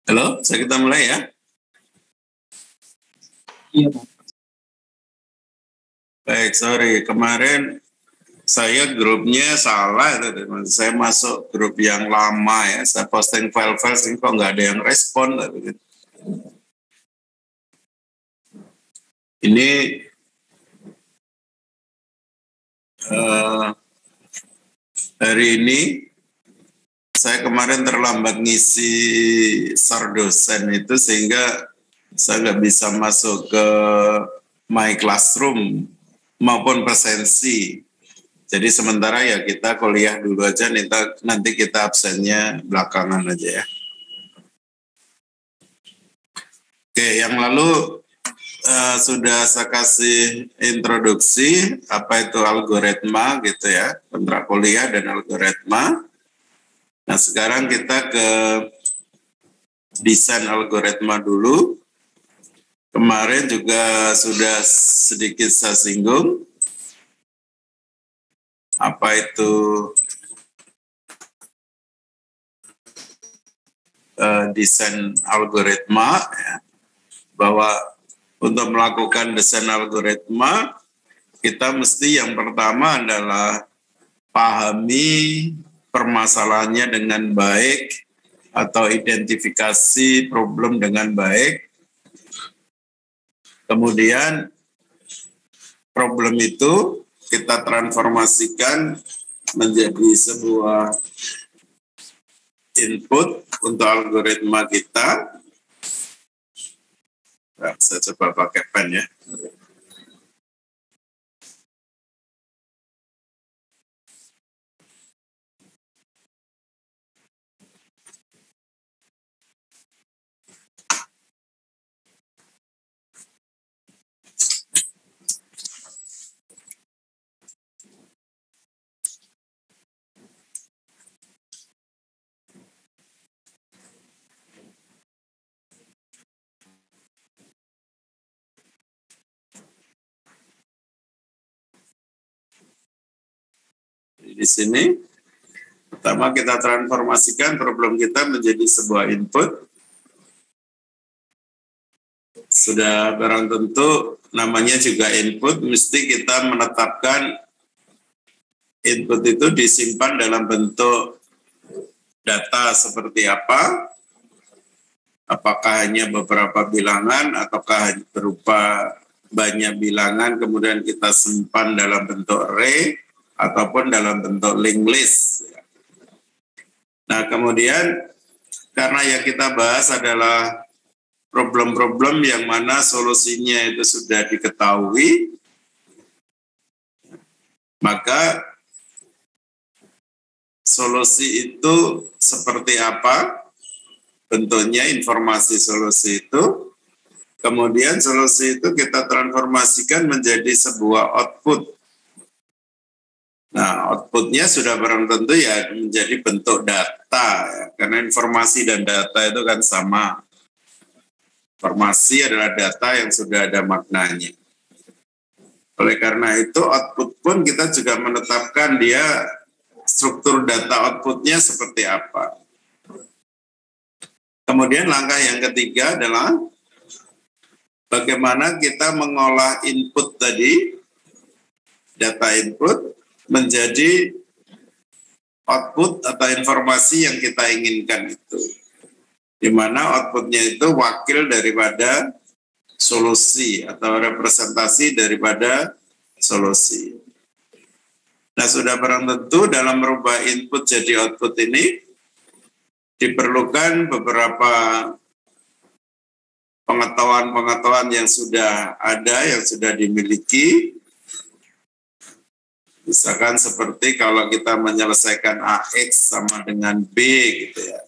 Halo, kita mulai ya. Iya, Pak. Baik, sorry. Kemarin saya grupnya salah. Saya masuk grup yang lama ya. Saya posting file-file, sih kok nggak ada yang respon. Ini hari ini saya kemarin terlambat ngisi sardosen itu sehingga saya nggak bisa masuk ke My Classroom maupun presensi. Jadi sementara ya kita kuliah dulu aja, nanti kita absennya belakangan aja ya. Oke, yang lalu sudah saya kasih introduksi apa itu algoritma gitu ya, kontrak kuliah dan algoritma. Nah sekarang kita ke desain algoritma dulu. Kemarin juga sudah sedikit saya singgung apa itu desain algoritma ya, bahwa untuk melakukan desain algoritma kita mesti yang pertama adalah pahami permasalahannya dengan baik atau identifikasi problem dengan baik. Kemudian problem itu kita transformasikan menjadi sebuah input untuk algoritma kita. Nah, saya coba pakai pen ya. Di sini, pertama kita transformasikan problem kita menjadi sebuah input. Sudah barang tentu namanya juga input, mesti kita menetapkan input itu disimpan dalam bentuk data seperti apa. Apakah hanya beberapa bilangan ataukah berupa banyak bilangan kemudian kita simpan dalam bentuk array ataupun dalam bentuk linked list. Nah kemudian karena yang kita bahas adalah problem-problem yang mana solusinya itu sudah diketahui, maka solusi itu seperti apa bentuknya, informasi solusi itu, kemudian solusi itu kita transformasikan menjadi sebuah output. Nah, outputnya sudah barang tentu ya menjadi bentuk data, ya. Karena informasi dan data itu kan sama. Informasi adalah data yang sudah ada maknanya. Oleh karena itu, output pun kita juga menetapkan dia struktur data outputnya seperti apa. Kemudian langkah yang ketiga adalah bagaimana kita mengolah input tadi, data input, menjadi output atau informasi yang kita inginkan itu. Di mana outputnya itu wakil daripada solusi atau representasi daripada solusi. Nah, sudah barang tentu dalam merubah input jadi output ini, diperlukan beberapa pengetahuan-pengetahuan yang sudah ada, yang sudah dimiliki. Misalkan seperti kalau kita menyelesaikan AX sama dengan B gitu ya.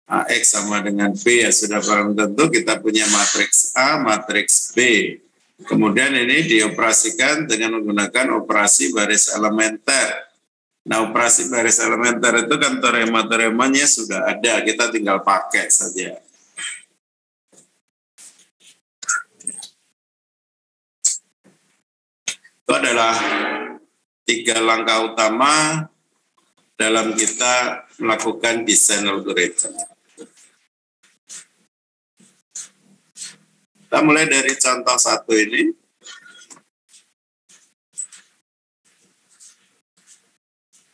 AX sama dengan B ya sudah barang tentu kita punya matriks A, matriks B. Kemudian ini dioperasikan dengan menggunakan operasi baris elementer. Nah, operasi baris elementer itu kan teorema-teoremanya sudah ada, kita tinggal pakai saja. Itu adalah 3 langkah utama dalam kita melakukan desain algoritma. Kita mulai dari contoh 1 ini.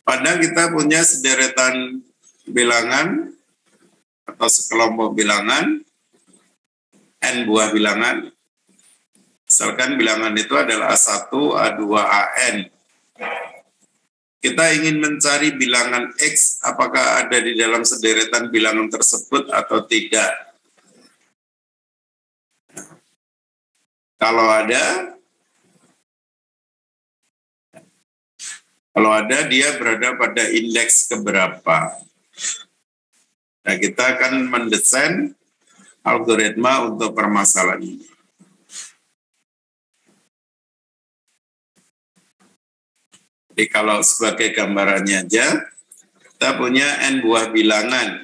Pada kita punya sederetan bilangan atau sekelompok bilangan, n buah bilangan. Misalkan bilangan itu adalah A1, A2, AN. Kita ingin mencari bilangan X, apakah ada di dalam sederetan bilangan tersebut atau tidak. Kalau ada dia berada pada indeks keberapa. Nah, kita akan mendesain algoritma untuk permasalahan ini. Jadi kalau sebagai gambarannya aja, kita punya n buah bilangan.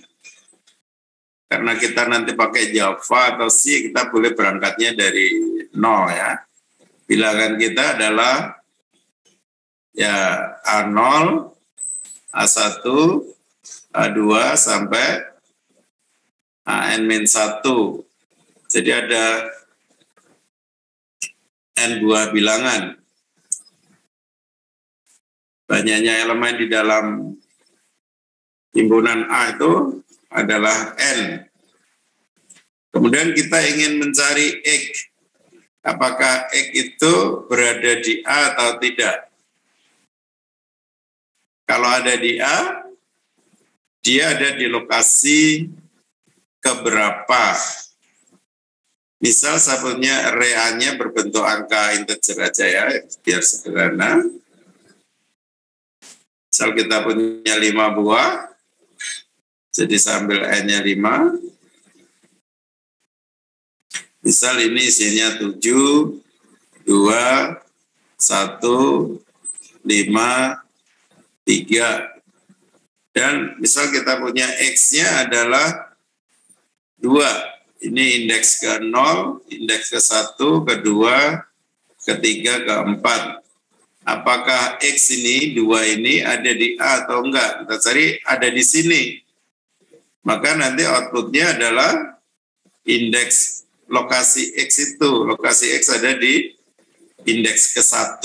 Karena kita nanti pakai Java atau C, kita boleh berangkatnya dari 0 ya. Bilangan kita adalah ya A0, A1, A2 sampai AN-1. Jadi ada n buah bilangan. Banyaknya elemen di dalam himpunan A itu adalah N. Kemudian kita ingin mencari X. Apakah X itu berada di A atau tidak? Kalau ada di A, dia ada di lokasi keberapa. Misal saya punya array A-nya berbentuk angka integer aja ya, biar sederhana. Misal kita punya 5 buah, jadi saya ambil N-nya 5. Misal ini isinya 7, 2, 1, 5, 3. Dan misal kita punya X-nya adalah 2. Ini indeks ke-0, indeks ke-1, ke-2, ke-3, ke-4. Apakah X ini, 2 ini ada di A atau enggak? Kita cari ada di sini. Maka nanti outputnya adalah indeks lokasi X itu. Lokasi X ada di indeks ke-1.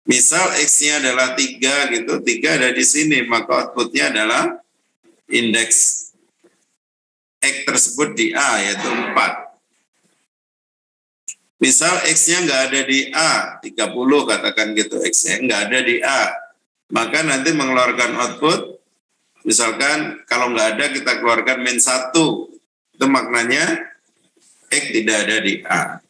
Misal X-nya adalah 3 gitu, 3 ada di sini. Maka outputnya adalah indeks X tersebut di A, yaitu 4. Misal X-nya nggak ada di A, 30 katakan gitu, X-nya nggak ada di A. Maka nanti mengeluarkan output, misalkan kalau nggak ada kita keluarkan -1. Itu maknanya X tidak ada di A.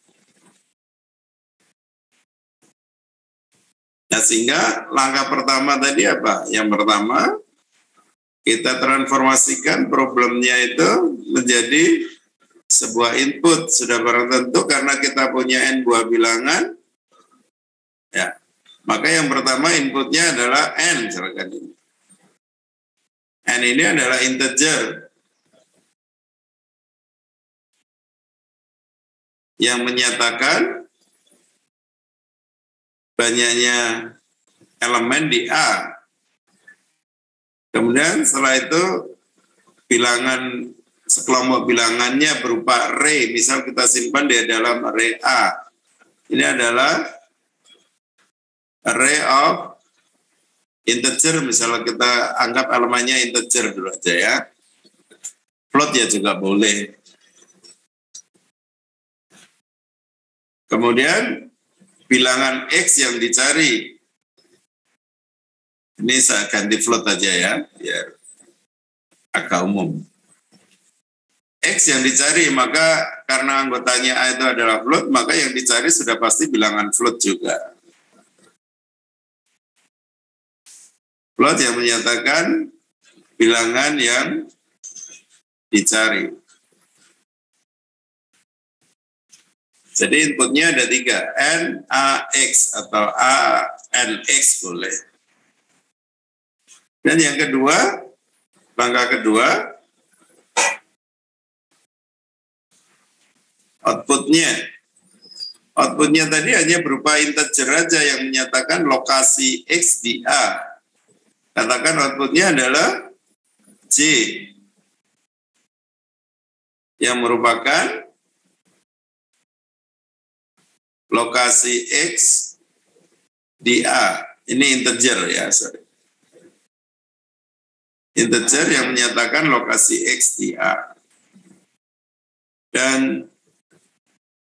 Nah, sehingga langkah pertama tadi apa? Yang pertama, kita transformasikan problemnya itu menjadi sebuah input. Sudah barang tentu karena kita punya n buah bilangan, ya, maka yang pertama inputnya adalah n, misalkan ini. N ini adalah integer yang menyatakan banyaknya elemen di A. Kemudian setelah itu bilangan sekelompok bilangannya berupa array, misal kita simpan di dalam array A. Ini adalah array of integer, misalnya kita anggap elemennya integer dulu aja ya. Float ya juga boleh. Kemudian bilangan X yang dicari Ini saya ganti float aja ya, biar agak umum. X yang dicari, maka karena anggotanya A itu adalah float, maka yang dicari sudah pasti bilangan float juga. Float yang menyatakan bilangan yang dicari. Jadi inputnya ada 3, N, A, X, atau A, N, X boleh. Dan yang kedua, langkah kedua, outputnya tadi hanya berupa integer aja yang menyatakan lokasi X di A. Katakan outputnya adalah J yang merupakan lokasi X di A. Ini integer ya, sorry. Integer yang menyatakan lokasi X di A. Dan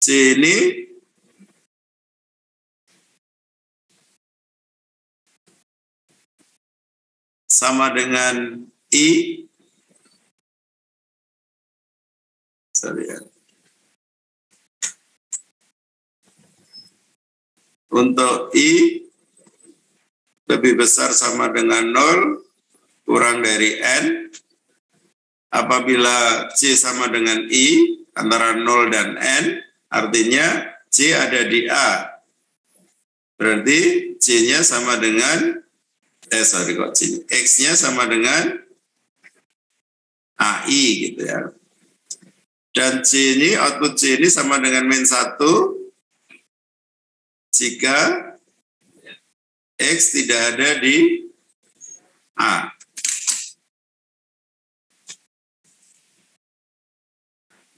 C ini sama dengan I. Sorry ya. Untuk I lebih besar sama dengan 0 kurang dari N. Apabila C sama dengan I antara 0 dan N, artinya C ada di A. Berarti C-nya sama dengan X-nya sama dengan AI gitu ya. Dan C ini, output C ini sama dengan min 1 jika X tidak ada di A.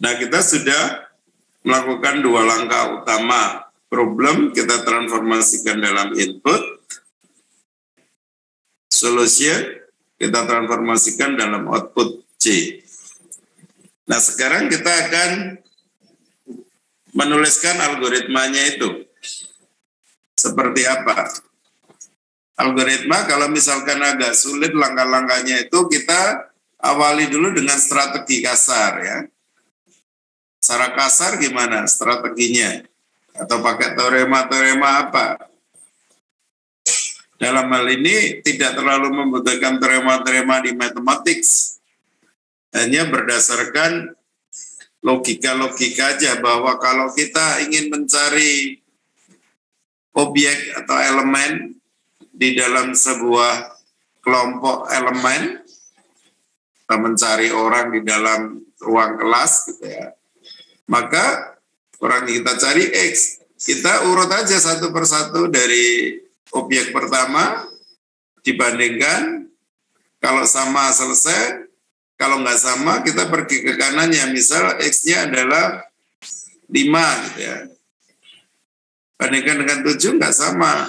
Nah, kita sudah melakukan 2 langkah utama. Problem kita transformasikan dalam input, solution kita transformasikan dalam output C. Nah, sekarang kita akan menuliskan algoritmanya itu. Seperti apa? Algoritma kalau misalkan agak sulit langkah-langkahnya itu kita awali dulu dengan strategi kasar ya. Secara kasar gimana strateginya? Atau pakai teorema-teorema apa? Dalam hal ini tidak terlalu membutuhkan teorema-teorema di mathematics. Hanya berdasarkan logika-logika aja bahwa kalau kita ingin mencari objek atau elemen di dalam sebuah kelompok elemen, kita mencari orang di dalam ruang kelas gitu ya, maka orang yang kita cari X, kita urut aja satu persatu dari objek pertama dibandingkan, kalau sama selesai, kalau nggak sama kita pergi ke kanannya, misal X-nya adalah 5 gitu ya, bandingkan dengan 7 nggak sama,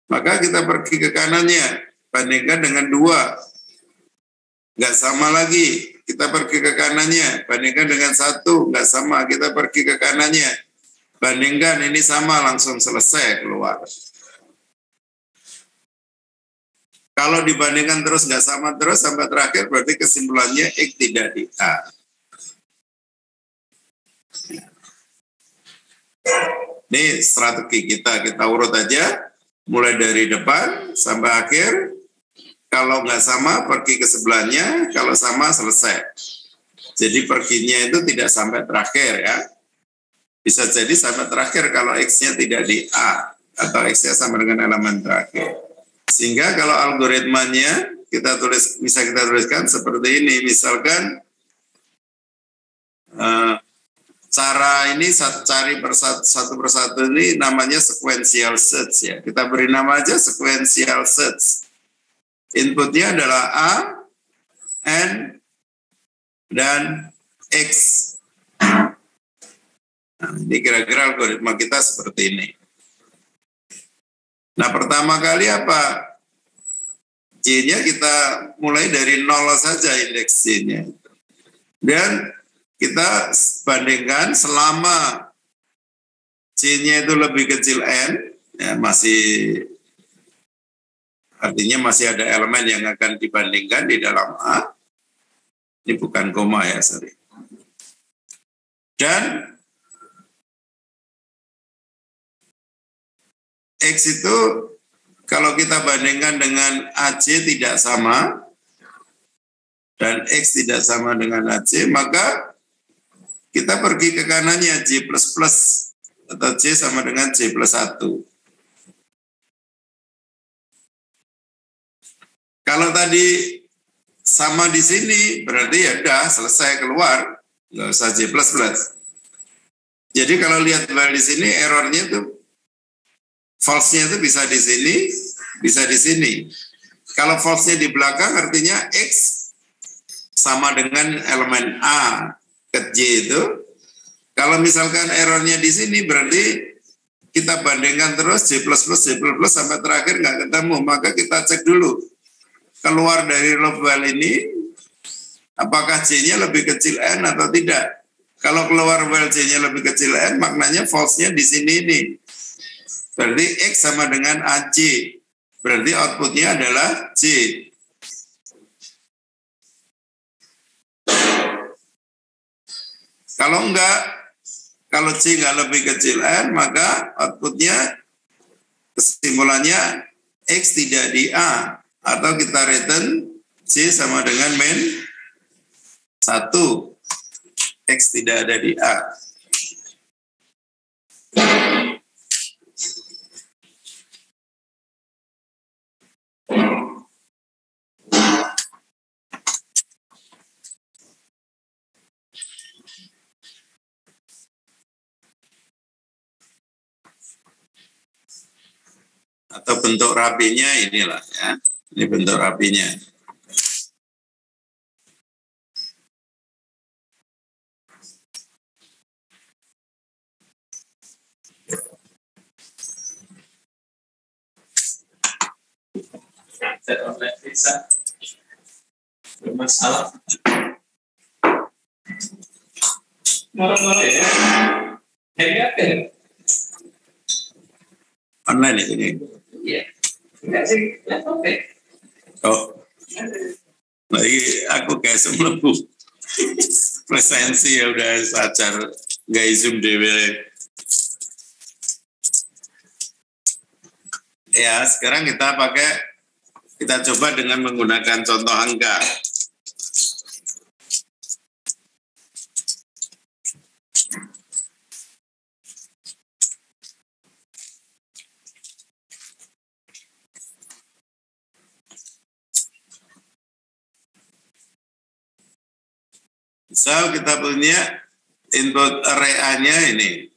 maka kita pergi ke kanannya, bandingkan dengan 2 nggak sama lagi, kita pergi ke kanannya, bandingkan dengan 1 nggak sama, kita pergi ke kanannya, bandingkan ini sama, langsung selesai keluar. Kalau dibandingkan terus nggak sama terus sampai terakhir, berarti kesimpulannya X tidak di A. Ini strategi kita urut aja, mulai dari depan sampai akhir. Kalau nggak sama, pergi ke sebelahnya. Kalau sama, selesai. Jadi perginya itu tidak sampai terakhir ya. Bisa jadi sampai terakhir kalau X-nya tidak di A. Atau X-nya sama dengan elemen terakhir. Sehingga kalau algoritmanya bisa kita tuliskan seperti ini. Misalkan cara ini cari satu persatu ini namanya sequential search ya. Kita beri nama aja sequential search. Inputnya adalah A, N, dan X. Nah, ini kira-kira algoritma kita seperti ini. Nah, pertama kali apa? C-nya kita mulai dari 0 saja indeks C-nya. Dan kita bandingkan selama C-nya itu lebih kecil N, ya, masih artinya masih ada elemen yang akan dibandingkan di dalam A. Ini bukan koma ya, sorry. Dan X itu kalau kita bandingkan dengan AC tidak sama, dan X tidak sama dengan AC, maka kita pergi ke kanannya J++, atau J sama dengan J+1. Kalau tadi sama di sini, berarti ya udah selesai keluar, nggak usah J++. Jadi kalau lihat di sini, errornya itu false-nya itu bisa di sini, bisa di sini. Kalau false-nya di belakang artinya X sama dengan elemen A ke J itu. Kalau misalkan errornya di sini berarti kita bandingkan terus J++, J++ sampai terakhir nggak ketemu. Maka kita cek dulu keluar dari lobel ini apakah J-nya lebih kecil N atau tidak. Kalau keluar well J-nya lebih kecil N, maknanya false-nya di sini ini. Berarti X sama dengan AC. Berarti outputnya adalah J. Kalau enggak, kalau C enggak lebih kecil N, maka outputnya kesimpulannya X tidak di A. Atau kita return C sama dengan min 1. X tidak ada di A. Atau bentuk rapinya inilah ya. Ini bentuk rapinya. Bisa bermasalah. Marah-marah ya. Hanya Online ini. Iya. Enggak sih, laptop ya. Oh. Lagi aku kayak semlebu. Presensi ya udah ajar nggak Zoom dewe. Ya, sekarang kita coba dengan menggunakan contoh angka. Misal kita punya input array A-nya ini.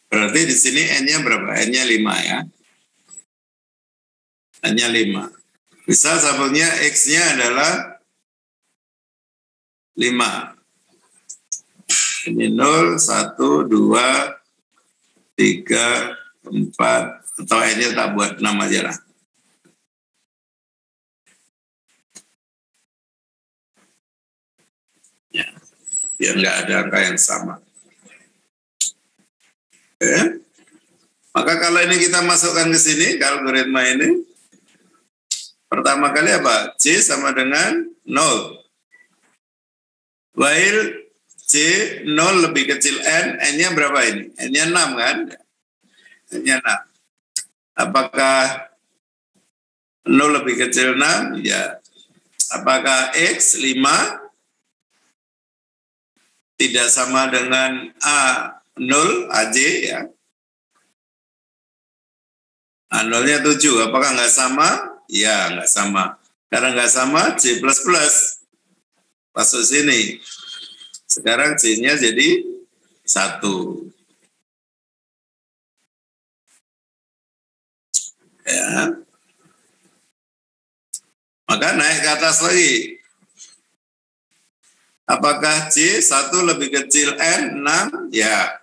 Berarti di sini N-nya berapa? N-nya 5 ya. N-nya 5. Misal sampelnya X-nya adalah 5. Ini 0, 1, 2, 3, 4. Atau N-nya tak buat 6 aja lah. Ya, biar nggak ada angka yang sama. Oke. Maka kalau ini kita masukkan ke sini, ke algoritma ini, pertama kali apa? C sama dengan 0. While C 0 lebih kecil N, N-nya berapa ini? N-nya 6 kan? N-nya 6. Apakah 0 lebih kecil 6? Ya. Apakah X 5 tidak sama dengan A 0, AJ ya? A0-nya 7. Apakah nggak sama? Ya, nggak sama. Karena nggak sama, C++. Masuk sini. Sekarang C-nya jadi 1. Ya. Maka naik ke atas lagi. Apakah C 1 lebih kecil N 6? Ya.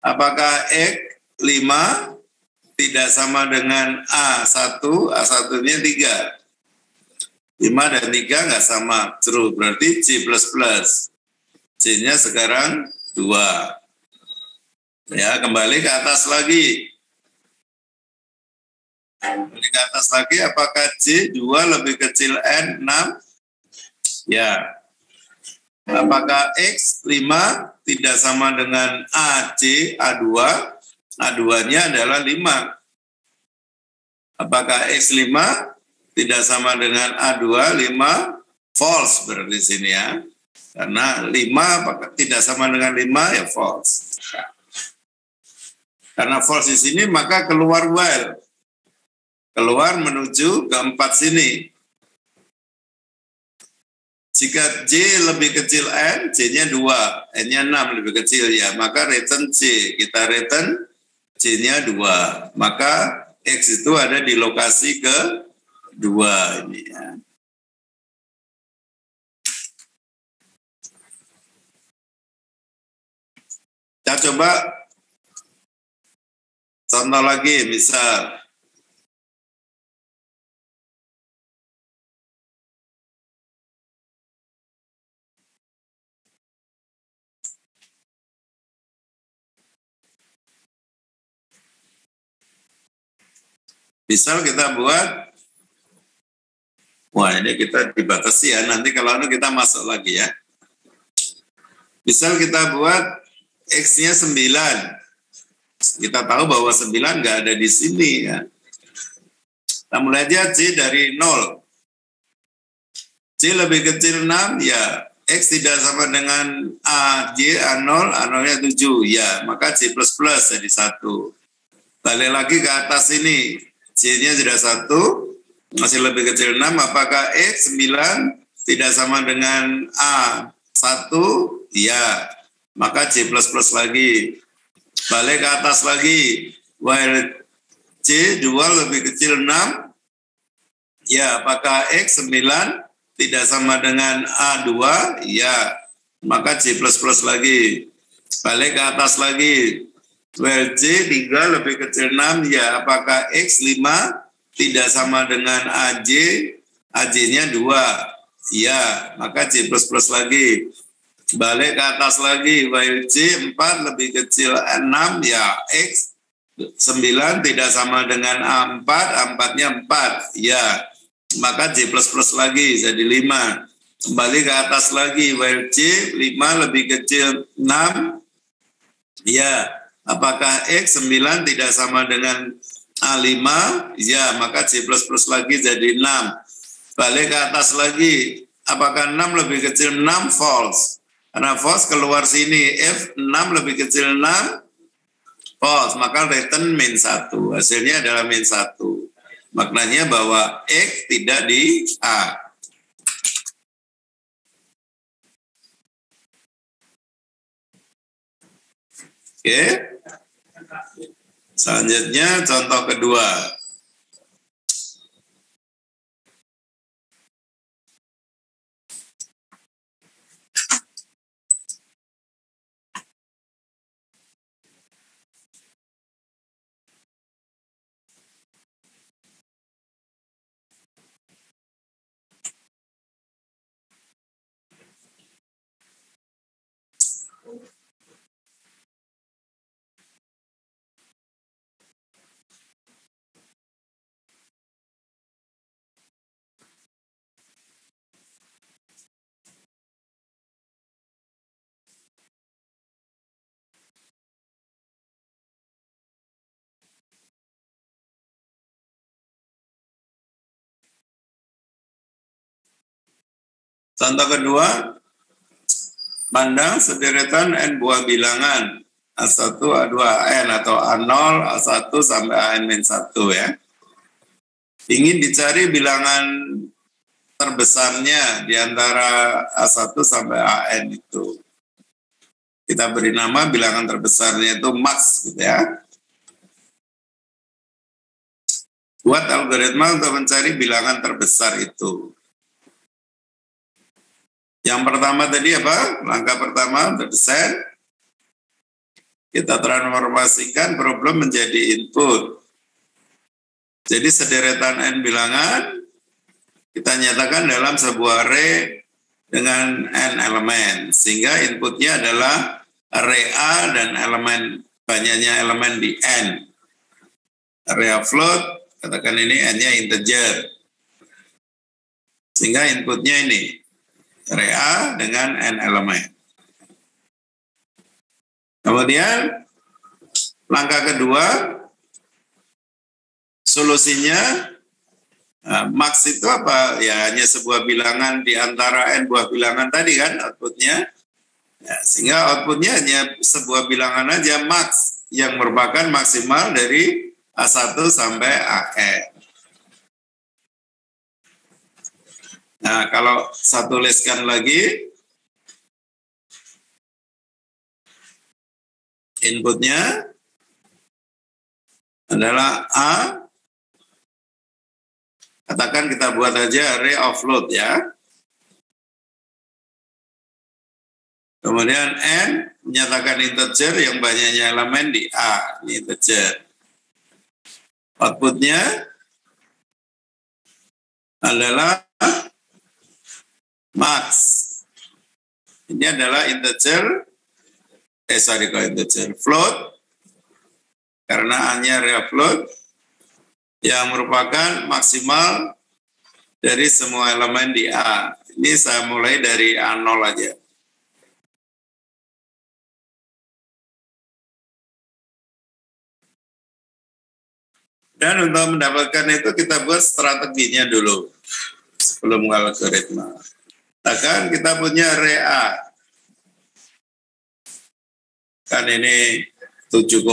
Apakah X 5 tidak sama dengan A1, A1-nya 3. 5 dan 3 nggak sama, true. Berarti C++. C-nya sekarang 2. Ya, kembali ke atas lagi. Kembali ke atas lagi, apakah C 2 lebih kecil N 6? Ya. Apakah X 5 tidak sama dengan AC A2? A2-nya adalah 5. Apakah X 5 tidak sama dengan A2? 5 false berarti sini ya. Karena 5 tidak sama dengan 5 ya false. Karena false di sini maka keluar while. Keluar menuju ke 4 sini. Jika J lebih kecil N, J-nya 2, N-nya 6 lebih kecil ya, maka return C. Kita return C-nya 2. Maka X itu ada di lokasi ke-2 ini ya. Kita coba contoh lagi, misal kita buat, wah ini kita dibatasi ya, nanti kalau kita masuk lagi ya. Misal kita buat X-nya 9. Kita tahu bahwa 9 nggak ada di sini ya. Kita mulai aja C dari 0. C lebih kecil 6, ya. X tidak sama dengan A, J, A0, A0-nya 7, ya. Maka C++ jadi 1. Balik lagi ke atas ini. C-nya sudah 1, masih lebih kecil 6. Apakah X 9 tidak sama dengan A1? Ya. Maka C++ lagi. Balik ke atas lagi. While C 2 lebih kecil 6. Ya. Apakah X 9 tidak sama dengan A2? Ya. Maka C++ lagi. Balik ke atas lagi. Well, C 3 lebih kecil 6, ya. Apakah X 5 tidak sama dengan AJ? AJ-nya 2, ya. Maka C++ lagi. Balik ke atas lagi. While C 4 lebih kecil 6, ya. X 9 tidak sama dengan A4, A4-nya 4, ya. Maka C++ lagi, jadi 5. Kembali ke atas lagi. While C 5 lebih kecil 6, ya. Apakah X 9 tidak sama dengan A5? Ya, maka C++ lagi jadi 6. Balik ke atas lagi. Apakah 6 lebih kecil 6? False. Karena false keluar sini. F 6 lebih kecil 6? False. Maka return min 1. Hasilnya adalah min 1. Maknanya bahwa X tidak di A. Oke. Selanjutnya contoh kedua. Contoh kedua, pandang sederetan n buah bilangan A1, A2, AN atau A0, A1 sampai AN-1 ya. Ingin dicari bilangan terbesarnya di antara A1 sampai AN itu. Kita beri nama bilangan terbesarnya itu max gitu ya. Buat algoritma untuk mencari bilangan terbesar itu. Yang pertama tadi apa? Langkah pertama untuk desain. Kita transformasikan problem menjadi input. Jadi sederetan n bilangan kita nyatakan dalam sebuah array dengan n elemen, sehingga inputnya adalah array A dan banyaknya elemen di n. Array float, katakan ini n-nya integer, sehingga inputnya ini array A dengan n elemen. Kemudian langkah kedua, solusinya max itu apa? Ya hanya sebuah bilangan di antara n buah bilangan tadi kan outputnya. Ya, sehingga outputnya hanya sebuah bilangan aja max yang merupakan maksimal dari A1 sampai AN. Nah, kalau saya tuliskan lagi, inputnya adalah A. Katakan kita buat aja array of float ya. Kemudian N menyatakan integer yang banyaknya elemen di A. Ini integer. Outputnya adalah max. Ini adalah integer. Float. Karena A-nya real float. Yang merupakan maksimal dari semua elemen di A. Ini saya mulai dari A0 aja. Dan untuk mendapatkan itu kita buat strateginya dulu sebelum algoritma. Kan kita punya array A. Kan ini 7,0,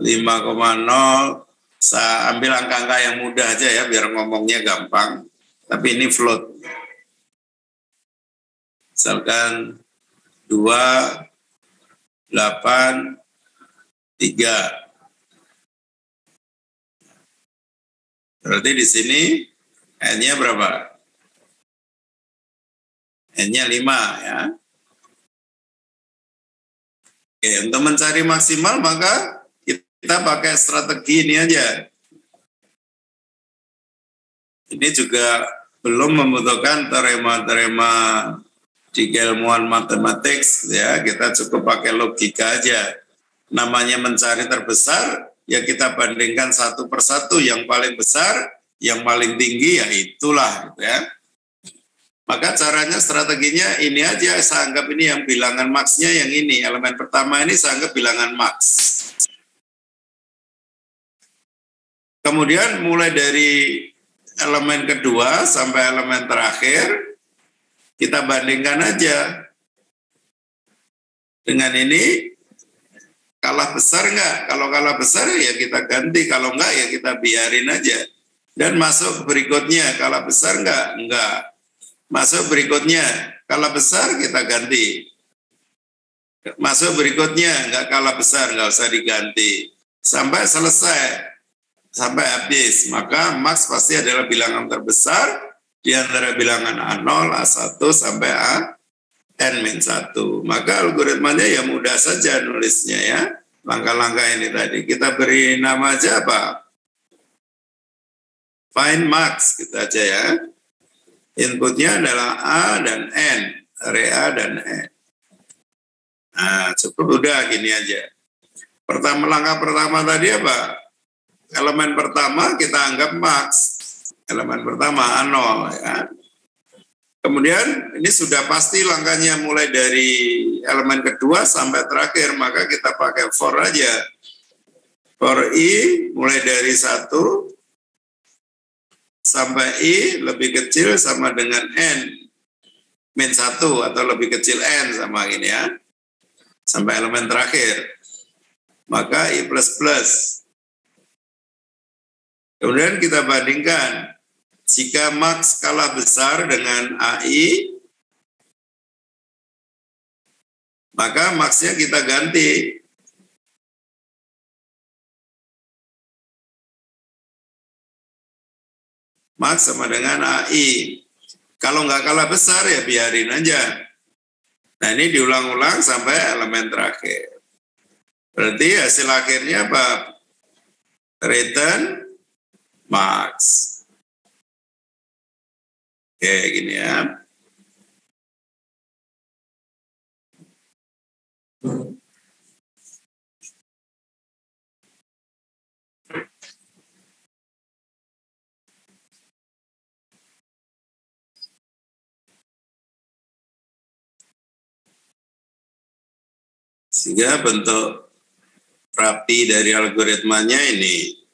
5,0. Saya ambil angka-angka yang mudah aja ya, biar ngomongnya gampang. Tapi ini float. Misalkan 2, 8, 3. Berarti di sini N-nya berapa? N-nya 5 ya. Oke, untuk mencari maksimal maka kita pakai strategi ini aja. Ini juga belum membutuhkan teorema-teorema di keilmuan matematik ya, kita cukup pakai logika aja. Namanya mencari terbesar, ya kita bandingkan satu per satu, yang paling besar, yang paling tinggi ya itulah gitu ya. Maka caranya strateginya ini aja, saya anggap ini yang bilangan max-nya yang ini, elemen pertama ini saya anggap bilangan max. Kemudian mulai dari elemen kedua sampai elemen terakhir, kita bandingkan aja. Dengan ini, kalah besar enggak? Kalau kalah besar ya kita ganti, kalau enggak ya kita biarin aja. Dan masuk berikutnya, kalah besar enggak? Enggak. Masuk berikutnya, kalah besar kita ganti. Masuk berikutnya, enggak kalah besar, enggak usah diganti. Sampai selesai. Sampai habis, maka max pasti adalah bilangan terbesar di antara bilangan A0, A1 sampai N-1. Maka algoritmanya ya mudah saja nulisnya ya. Langkah-langkah ini tadi. Kita beri nama aja apa? Find max, gitu aja ya. Inputnya adalah A dan N, array A dan N. Nah, cukup udah gini aja. Langkah pertama tadi apa? Elemen pertama kita anggap max. Elemen pertama A0 ya. Kemudian ini sudah pasti langkahnya mulai dari elemen kedua sampai terakhir, maka kita pakai for aja. For I mulai dari 1 sampai I lebih kecil sama dengan N min 1 atau lebih kecil N sama ini ya. Sampai elemen terakhir. Maka I plus plus. Kemudian kita bandingkan, jika max kalah besar dengan AI, maka max-nya kita ganti. Max sama dengan AI. Kalau nggak kalah besar ya biarin aja. Nah ini diulang-ulang sampai elemen terakhir. Berarti hasil akhirnya apa? Return Max. Oke, gini ya. Sehingga bentuk rapi dari algoritmanya ini.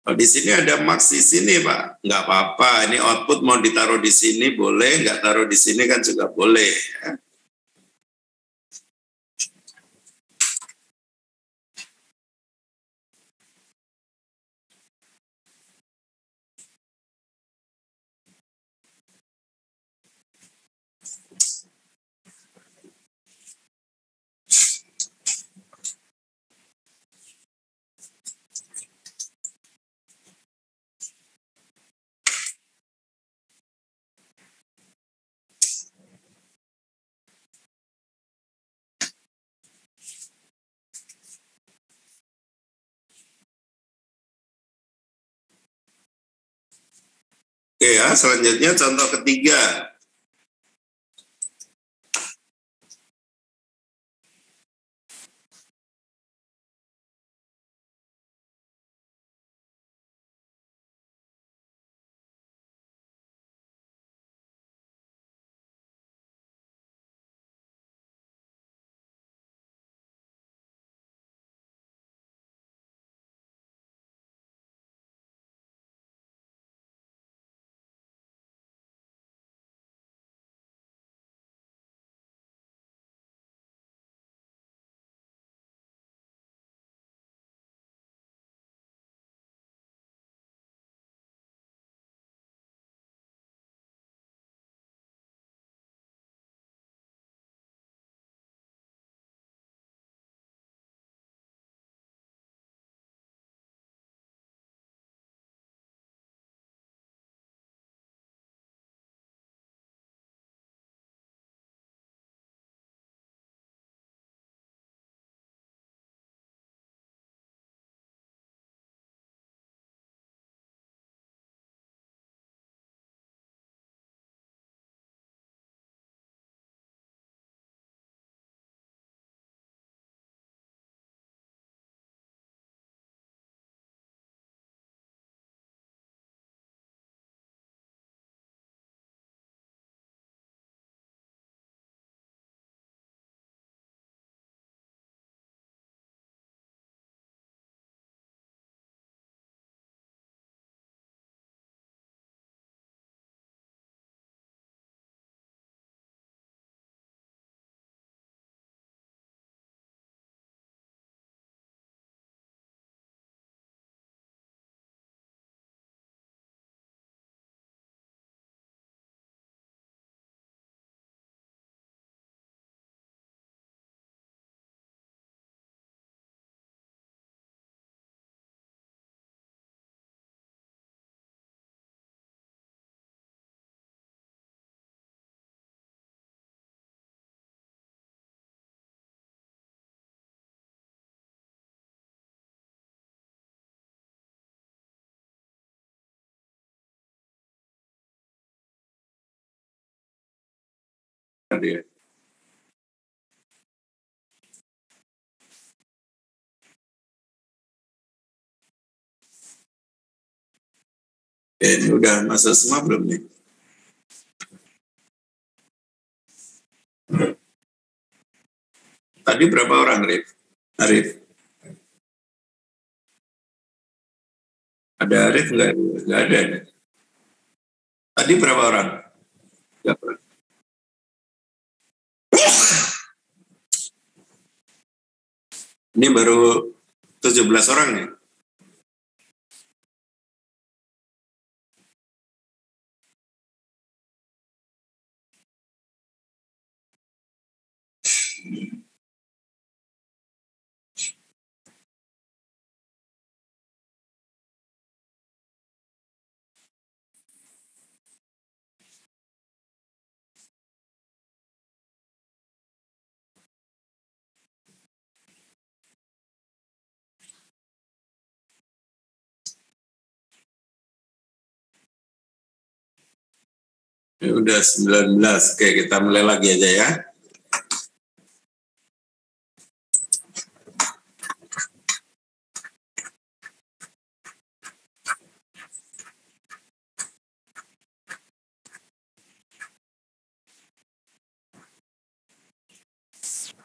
Oh, di sini ada max di sini, Pak. Nggak apa-apa. Ini output mau ditaruh di sini boleh, nggak taruh di sini kan juga boleh. Ya. Oke ya, selanjutnya contoh ketiga. Oke, ini udah masuk semua belum nih? Tadi berapa orang, Arif? Arif? Ada Arif nggak? Nggak ada. Tadi berapa orang? Nggak pernah. Ini baru 17 orang ya? Ini udah 19. Oke, kita mulai lagi aja ya.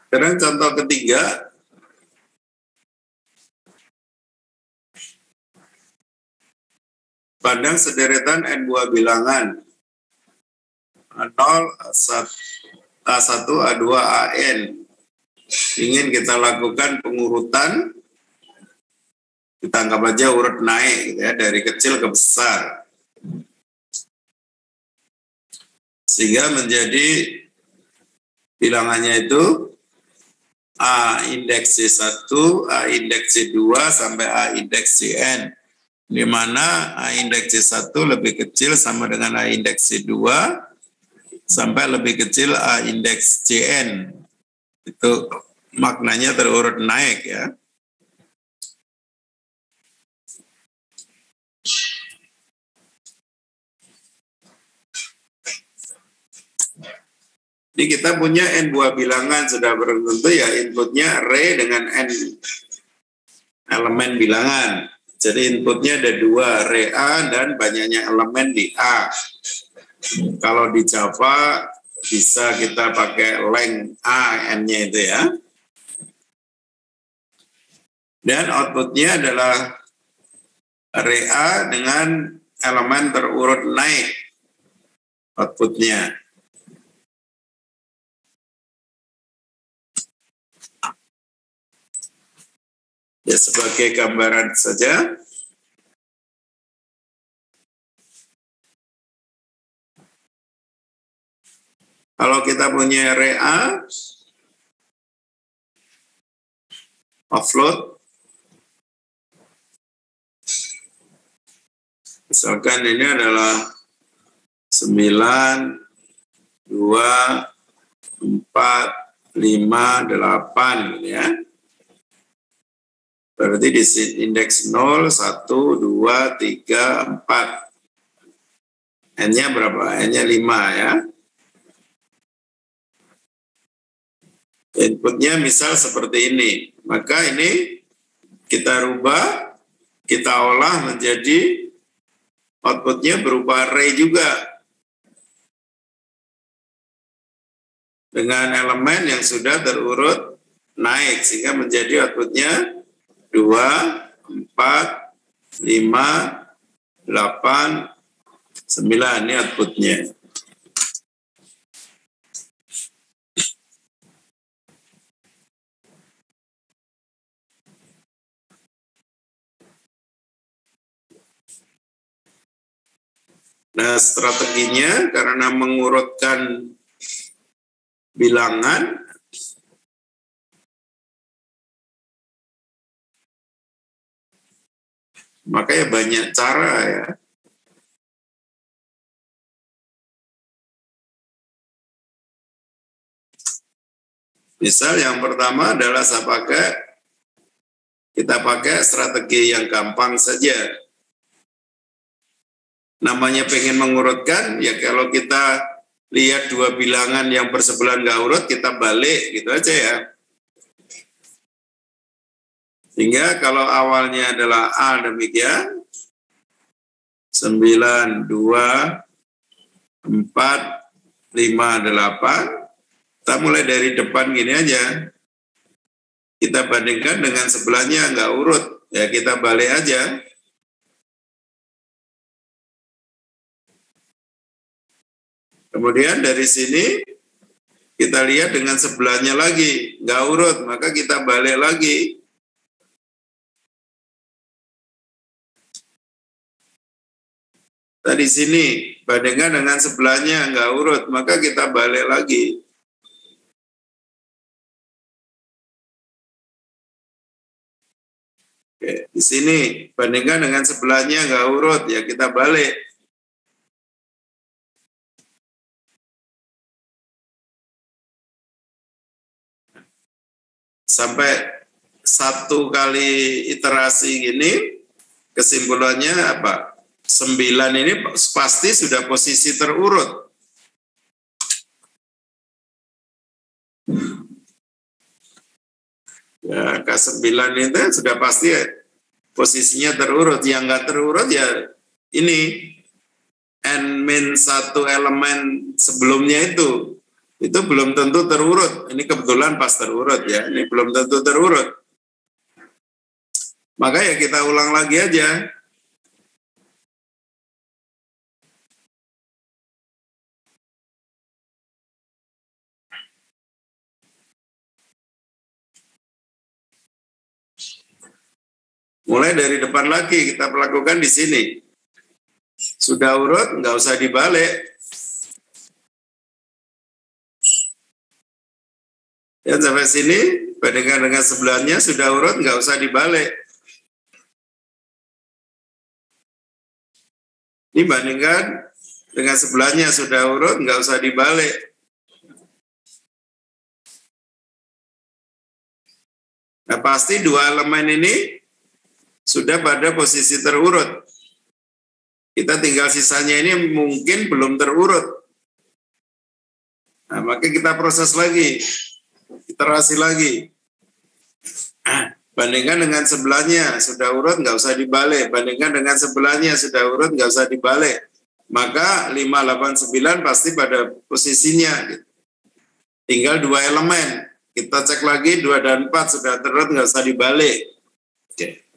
Sekarang contoh ketiga. Pandang sederetan n buah bilangan A0, A1, A2, AN. Ingin kita lakukan pengurutan, kita anggap aja urut naik gitu ya, dari kecil ke besar. Sehingga menjadi bilangannya itu A indeks C1, A indeks C2, sampai A indeks Cn. Di mana A indeks C1 lebih kecil sama dengan A indeks C2, sampai lebih kecil A indeks Cn. Itu maknanya terurut naik ya. Ini kita punya n buah bilangan sudah tentu ya, inputnya array dengan n elemen bilangan. Jadi inputnya ada 2, array A dan banyaknya elemen di A. Kalau di Java bisa kita pakai length A, n-nya itu ya. Dan outputnya adalah array A dengan elemen terurut naik outputnya. Ya, sebagai gambaran saja. Kalau kita punya array A, offload, misalkan ini adalah 9, 2, 4, 5, 8 ya. Berarti di indeks 0, 1, 2, 3, 4. N-nya berapa? N-nya 5 ya. Inputnya misal seperti ini. Maka ini kita rubah, kita olah menjadi outputnya berupa array juga. Dengan elemen yang sudah terurut naik. Sehingga menjadi outputnya 2, 4, 5, 8, 9. Ini outputnya. Nah, strateginya karena mengurutkan bilangan, maka ya banyak cara ya. Misal yang pertama adalah kita pakai strategi yang gampang saja. Namanya pengen mengurutkan, ya kalau kita lihat 2 bilangan yang bersebelahan nggak urut, kita balik gitu aja ya. Sehingga kalau awalnya adalah A demikian, 9, 2, 4, 5, 8, kita mulai dari depan gini aja. Kita bandingkan dengan sebelahnya nggak urut, ya kita balik aja. Kemudian dari sini kita lihat dengan sebelahnya lagi, nggak urut, maka kita balik lagi. Tadi sini bandingkan dengan sebelahnya nggak urut, maka kita balik lagi. Oke, di sini bandingkan dengan sebelahnya nggak urut, ya kita balik. Sampai 1 kali iterasi gini, kesimpulannya apa? 9 ini pasti sudah posisi terurut. Ya, K9 itu sudah pasti posisinya terurut. Yang nggak terurut ya ini N-1 elemen sebelumnya itu belum tentu terurut. Ini kebetulan pas terurut ya, ini belum tentu terurut. Maka ya kita ulang lagi aja. Mulai dari depan lagi kita lakukan di sini. Sudah urut, nggak usah dibalik. Ya sampai sini, bandingkan dengan sebelahnya sudah urut, nggak usah dibalik. Ini bandingkan dengan sebelahnya sudah urut, nggak usah dibalik. Nah pasti dua elemen ini sudah pada posisi terurut. Kita tinggal sisanya ini mungkin belum terurut. Nah maka kita proses lagi, iterasi lagi. Bandingkan dengan sebelahnya sudah urut nggak usah dibalik. Bandingkan dengan sebelahnya sudah urut nggak usah dibalik. Maka 5, 8, 9 pasti pada posisinya. Tinggal dua elemen. Kita cek lagi 2 dan 4 sudah terurut nggak usah dibalik. Oke.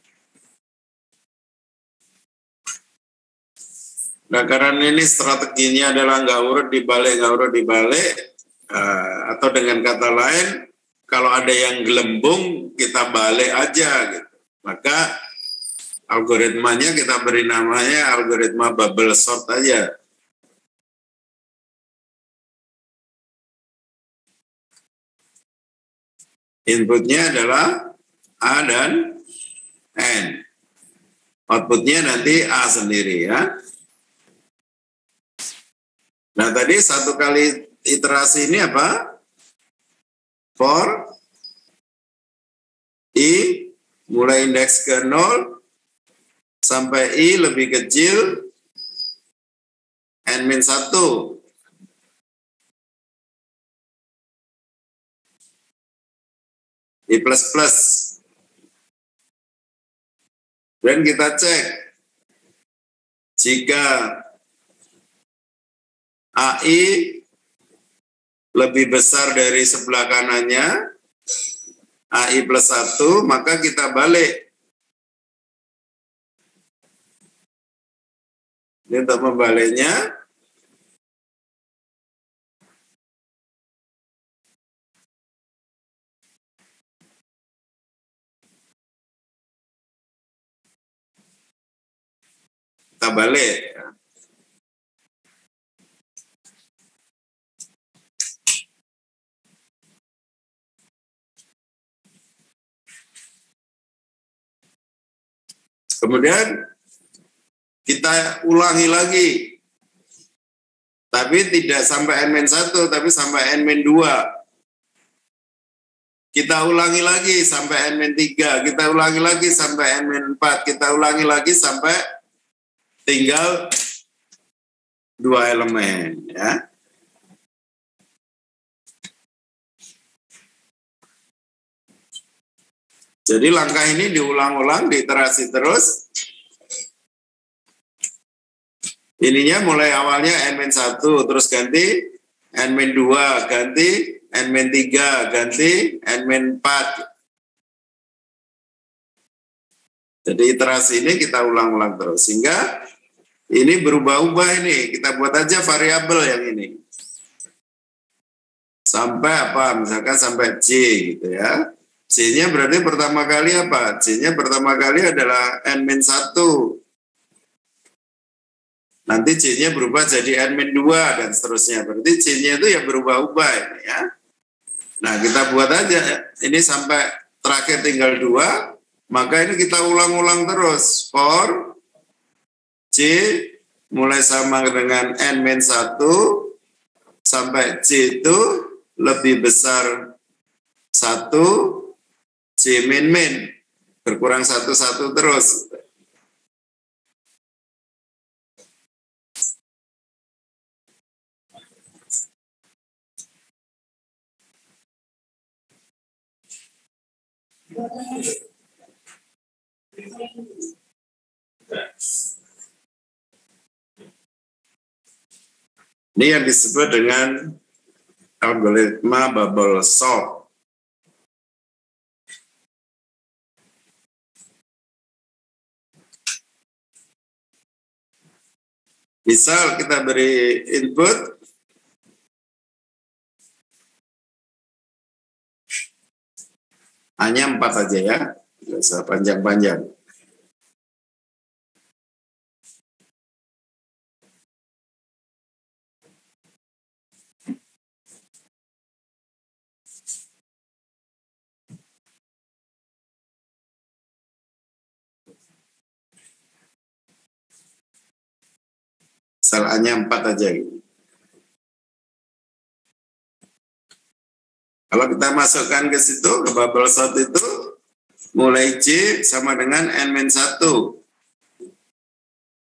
Nah karena ini strateginya adalah nggak urut dibalik, nggak urut dibalik. Atau dengan kata lain, kalau ada yang gelembung, kita balik aja. Gitu. Maka algoritmanya kita beri namanya algoritma bubble sort aja. Inputnya adalah A dan N. Outputnya nanti A sendiri ya. Nah tadi satu kali iterasi ini apa? For I mulai indeks ke 0 sampai I lebih kecil N-1. I plus. Dan kita cek jika AI lebih besar dari sebelah kanannya, AI plus 1, maka kita balik. Ini untuk membaliknya. Kita balik. Kemudian kita ulangi lagi. Tapi tidak sampai N-1, tapi sampai N-2. Kita ulangi lagi sampai N-3. Kita ulangi lagi sampai N-4. Kita ulangi lagi sampai tinggal 2 elemen. Ya. Jadi langkah ini diulang-ulang, diiterasi terus. Ininya mulai awalnya N-1, terus ganti N-2, ganti N-3, ganti N-4. Jadi iterasi ini kita ulang-ulang terus. Sehingga ini berubah-ubah ini. Kita buat aja variabel yang ini. Sampai apa? Misalkan sampai C gitu ya. C-nya berarti pertama kali apa? C-nya pertama kali adalah N-1. Nanti C-nya berubah jadi N-2 dan seterusnya. Berarti C-nya itu ya berubah-ubah ini ya. Nah kita buat aja. Ini sampai terakhir tinggal 2. Maka ini kita ulang-ulang terus. For C mulai sama dengan N-1 sampai C itu lebih besar 1 C min berkurang 1 terus. Ini yang disebut dengan algoritma bubble sort. Misal kita beri input hanya 4 saja ya, nggak usah panjang-panjang. Hanya 4 aja gitu. Kalau kita masukkan ke situ, ke bubble sort itu, mulai C sama dengan N-1.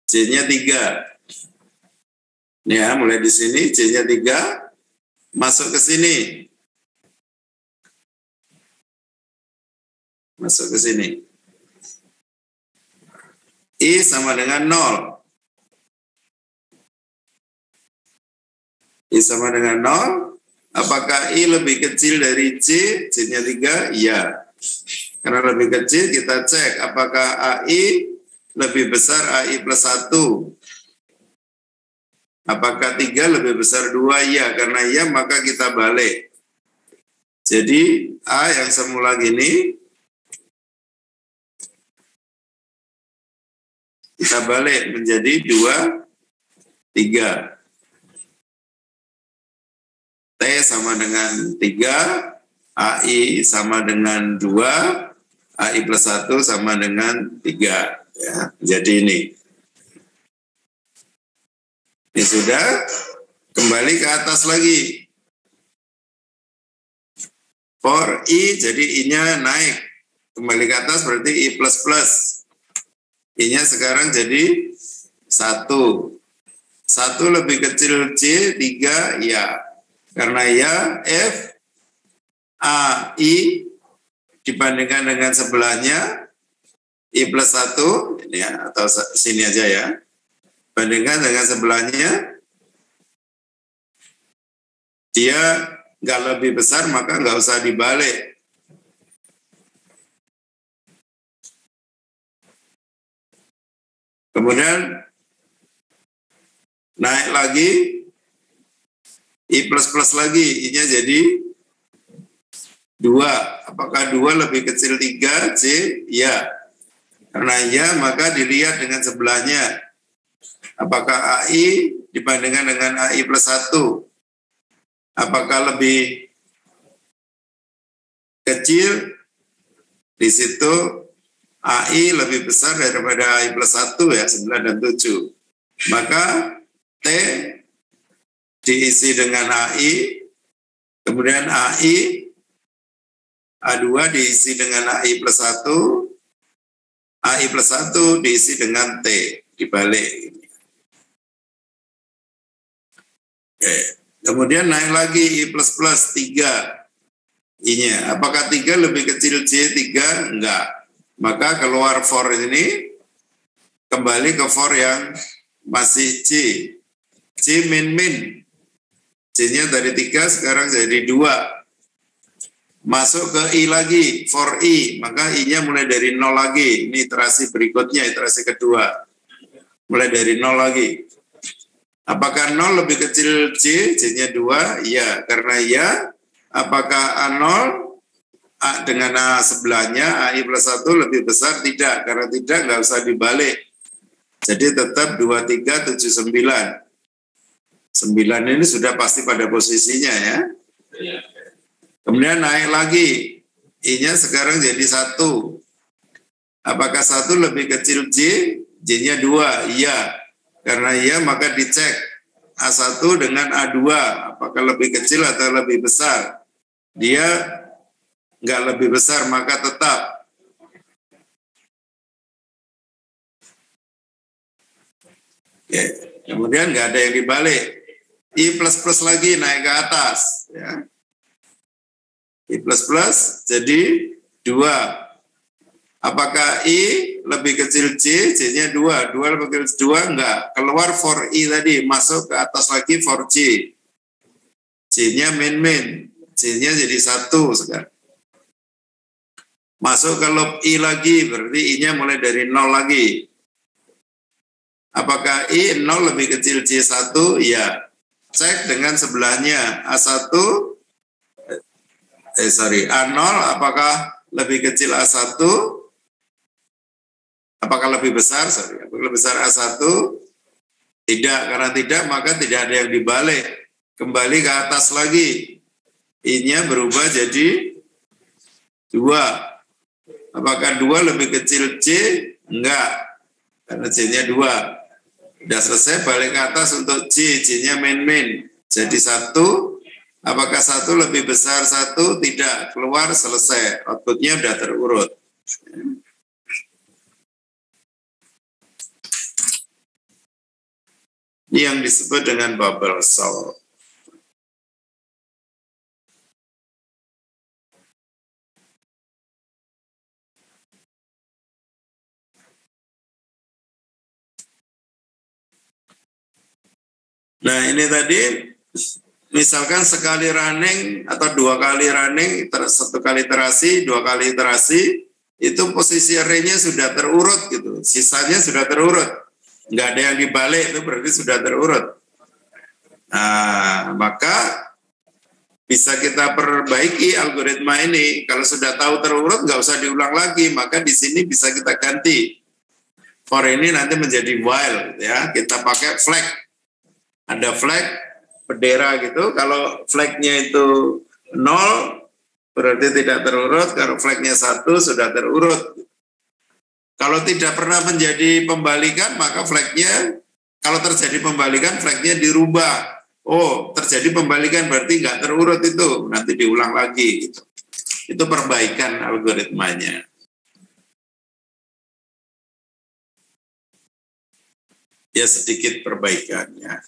C-nya 3. Ya, mulai di sini C-nya 3, masuk ke sini. Masuk ke sini. I sama dengan 0. I sama dengan 0. Apakah I lebih kecil dari C? C-nya 3? Iya. Karena lebih kecil, kita cek apakah AI lebih besar AI plus 1. Apakah 3 lebih besar 2? Iya. Karena iya, maka kita balik. Jadi A yang semula gini, kita balik menjadi 2, 3. T sama dengan 3, AI sama dengan 2, AI plus 1 sama dengan 3. Ya, jadi ini. Ini sudah, kembali ke atas lagi. For I, jadi I-nya naik. Kembali ke atas berarti I plus plus. I-nya sekarang jadi 1. 1 lebih kecil C, 3, ya. Karena ya F A I dibandingkan dengan sebelahnya I plus 1 ini ya, atau sini aja ya, bandingkan dengan sebelahnya dia nggak lebih besar, maka nggak usah dibalik. Kemudian naik lagi I plus plus lagi, I-nya jadi 2. Apakah 2 lebih kecil 3? C? Ya. Karena ya, maka dilihat dengan sebelahnya. Apakah AI dibandingkan dengan AI plus 1? Apakah lebih kecil? Di situ AI lebih besar daripada AI plus 1 ya, 9 dan 7. Maka T diisi dengan AI, kemudian AI, A2 diisi dengan AI plus 1, AI plus 1 diisi dengan T, dibalik. Oke. Kemudian naik lagi I plus plus 3, I-nya. Apakah 3 lebih kecil C? 3? Enggak. Maka keluar for ini, kembali ke for yang masih C. C min-min. C-nya dari 3 sekarang jadi 2. Masuk ke I lagi, for I, maka I-nya mulai dari 0 lagi. Ini iterasi berikutnya, iterasi kedua. Mulai dari 0 lagi. Apakah 0 lebih kecil C? C-nya 2? Iya, karena iya. Apakah A0 A dengan A sebelahnya, AI plus 1 lebih besar? Tidak, karena tidak, nggak usah dibalik. Jadi tetap 2, 3, 7, 9. 9 ini sudah pasti pada posisinya ya. Kemudian naik lagi. I-nya sekarang jadi 1. Apakah 1 lebih kecil J? J-nya 2. Iya. Karena iya maka dicek A1 dengan A2. Apakah lebih kecil atau lebih besar? Dia nggak lebih besar, maka tetap. Oke. Kemudian nggak ada yang dibalik. I plus plus lagi naik ke atas ya. I plus plus jadi 2. Apakah I lebih kecil C? C-nya 2. 2 lebih kecil 2? Enggak. Keluar for I tadi. Masuk ke atas lagi for C. C-nya min. C-nya jadi 1 sekarang. Masuk ke loop I lagi. Berarti I-nya mulai dari 0 lagi. Apakah I 0 lebih kecil C1? Ya. Cek dengan sebelahnya. A1. A0 apakah lebih kecil A1? Apakah lebih besar? Apakah lebih besar A1? Tidak, karena tidak maka tidak ada yang dibalik. Kembali ke atas lagi. I-nya berubah jadi 2. Apakah 2 lebih kecil C? Enggak, karena C-nya 2. Sudah selesai, balik ke atas untuk C. C-nya min. Jadi 1. Apakah 1 lebih besar 1? Tidak, keluar selesai. Outputnya sudah terurut. Ini yang disebut dengan bubble solve. Nah ini tadi, misalkan sekali running atau 2 kali running, 1 kali iterasi, 2 kali iterasi, itu posisi array-nya sudah terurut gitu, sisanya sudah terurut. Nggak ada yang dibalik, itu berarti sudah terurut. Nah, maka bisa kita perbaiki algoritma ini. Kalau sudah tahu terurut, nggak usah diulang lagi. Maka di sini bisa kita ganti. For ini nanti menjadi while, ya. Kita pakai flag. Ada flag, bendera gitu. Kalau flagnya itu 0, berarti tidak terurut. Kalau flagnya 1, sudah terurut. Kalau tidak pernah menjadi pembalikan, maka flagnya, kalau terjadi pembalikan, flagnya dirubah. Oh, terjadi pembalikan berarti nggak terurut itu, nanti diulang lagi. Gitu. Itu perbaikan algoritmanya. Ya sedikit perbaikannya.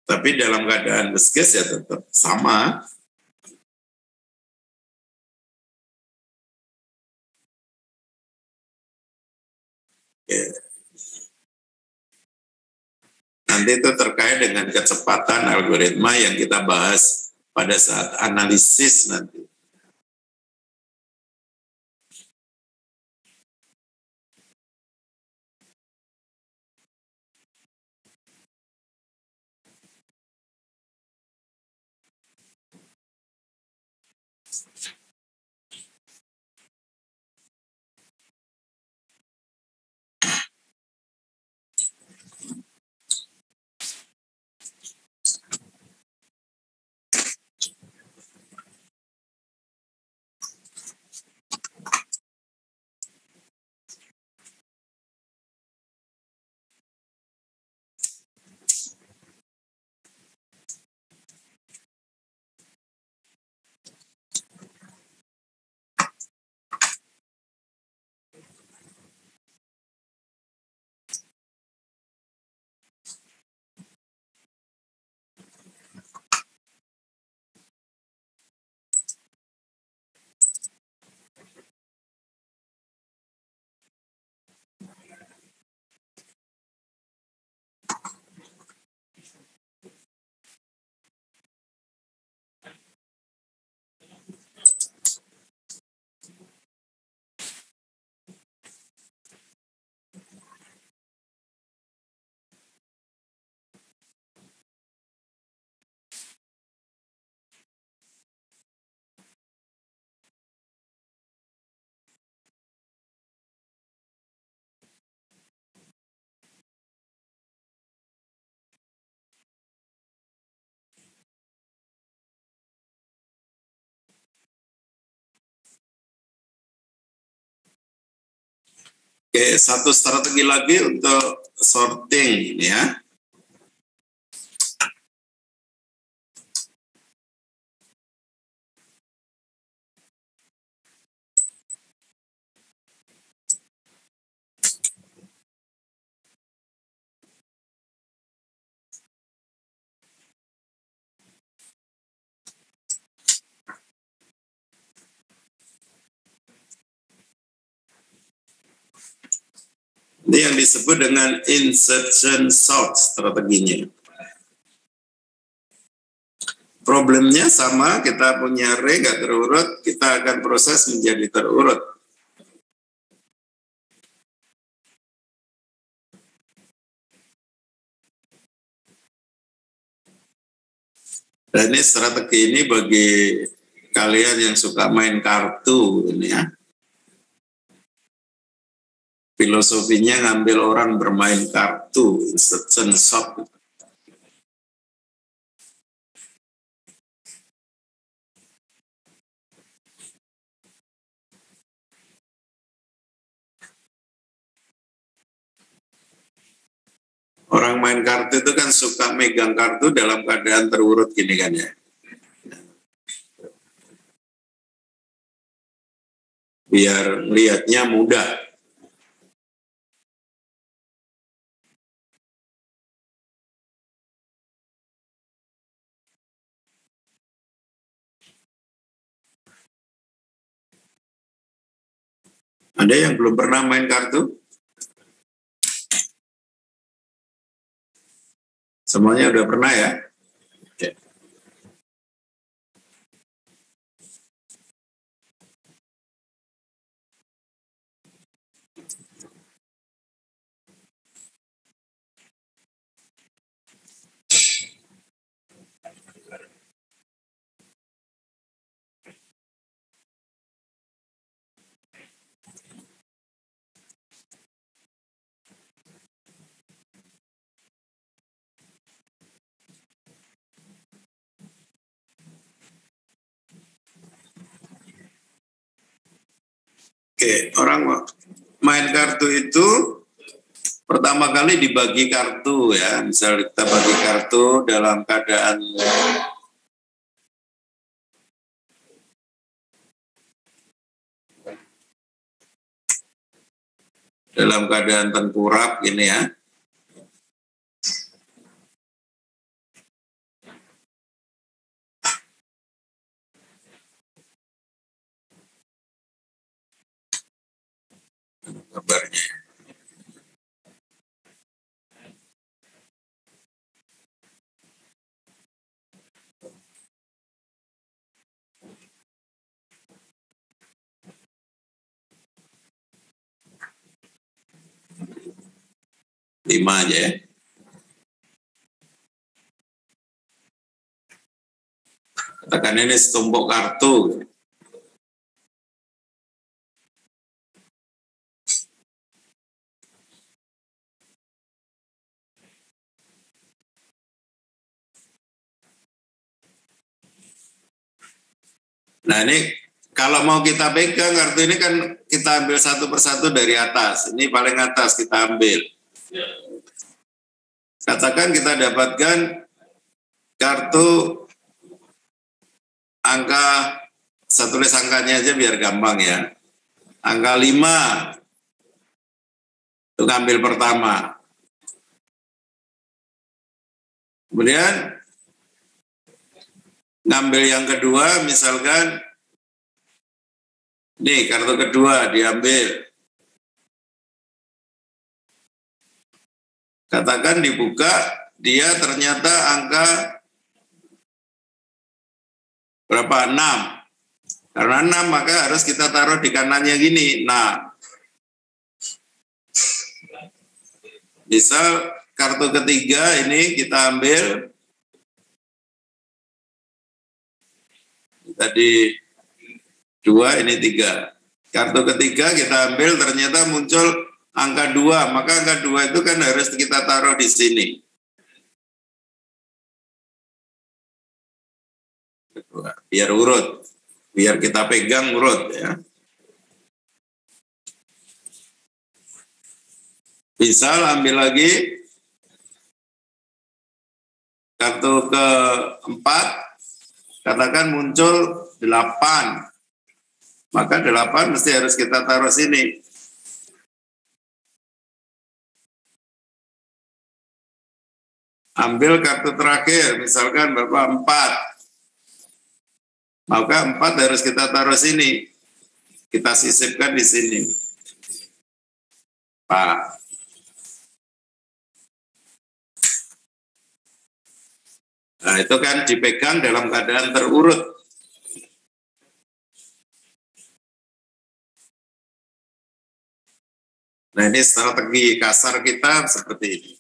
Tapi dalam keadaan best case ya tetap sama. Ya. Nanti itu terkait dengan kecepatan algoritma yang kita bahas pada saat analisis nanti. Oke, satu strategi lagi untuk sorting ini ya. Ini yang disebut dengan insertion sort strateginya. Problemnya sama, kita punya array nggak terurut, kita akan proses menjadi terurut. Dan ini strategi ini bagi kalian yang suka main kartu ini ya. Filosofinya ngambil orang bermain kartu, insertion sort. Orang main kartu itu kan suka megang kartu dalam keadaan terurut gini kan ya. Biar lihatnya mudah. Ada yang belum pernah main kartu? Semuanya udah pernah ya? Oke. Oke, orang main kartu itu pertama kali dibagi kartu ya. Misal kita bagi kartu dalam keadaan tengkurap gini ya. Kabarnya. Lima aja ya. Katakan ini setumpuk kartu. Nah ini kalau mau kita pegang kartu ini kan kita ambil satu persatu dari atas. Ini paling atas kita ambil. Katakan kita dapatkan kartu angka, saya tulis angkanya aja biar gampang ya. Angka 5 itu ngambil pertama. Kemudian ngambil yang kedua, misalkan nih kartu kedua diambil. Katakan dibuka, dia ternyata angka berapa? 6. Karena 6 maka harus kita taruh di kanannya gini. Nah, misal kartu ketiga ini kita ambil. Tadi 2, ini 3. Kartu ketiga kita ambil, ternyata muncul angka 2. Maka angka 2 itu kan harus kita taruh di sini. Biar urut. Biar kita pegang urut ya. Misal ambil lagi kartu keempat. Katakan muncul 8, maka 8 mesti harus kita taruh sini. Ambil kartu terakhir, misalkan Bapak 4, maka 4 harus kita taruh sini. Kita sisipkan di sini. Pak. Nah, itu kan dipegang dalam keadaan terurut. Nah, ini strategi kasar kita seperti ini.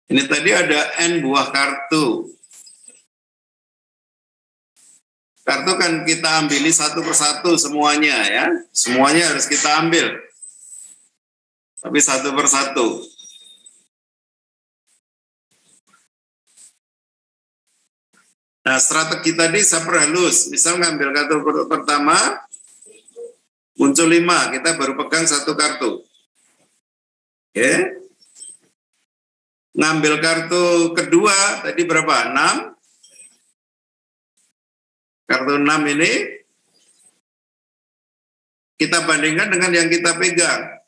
Ini tadi ada N buah kartu. Kartu kan kita ambili satu persatu semuanya ya. Semuanya harus kita ambil. Tapi satu persatu. Nah, strategi tadi saya perhalus. Misal ngambil kartu pertama, muncul 5, kita baru pegang satu kartu. Oke. Ngambil kartu kedua, tadi berapa? 6. Kartu 6 ini, kita bandingkan dengan yang kita pegang.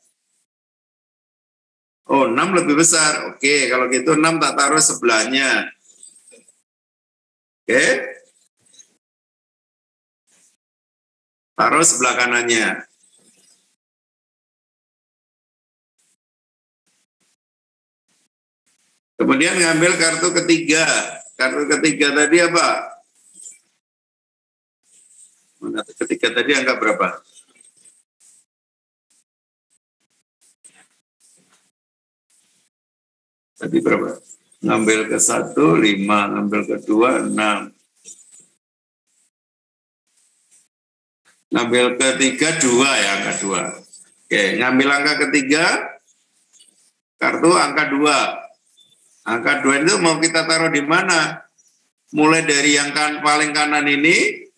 Oh, 6 lebih besar. Oke, kalau gitu 6 tak taruh sebelahnya. Oke. Taruh sebelah kanannya. Kemudian ngambil kartu ketiga. Kartu ketiga tadi apa? Mana ketiga tadi angka berapa? Tadi berapa? Ngambil ke 1, 5. Ngambil ke 2, 6. Ngambil ke 3, 2 ya, angka 2. Oke, ngambil angka ketiga, kartu angka 2. Angka 2 itu mau kita taruh di mana? Mulai dari yang paling kanan ini,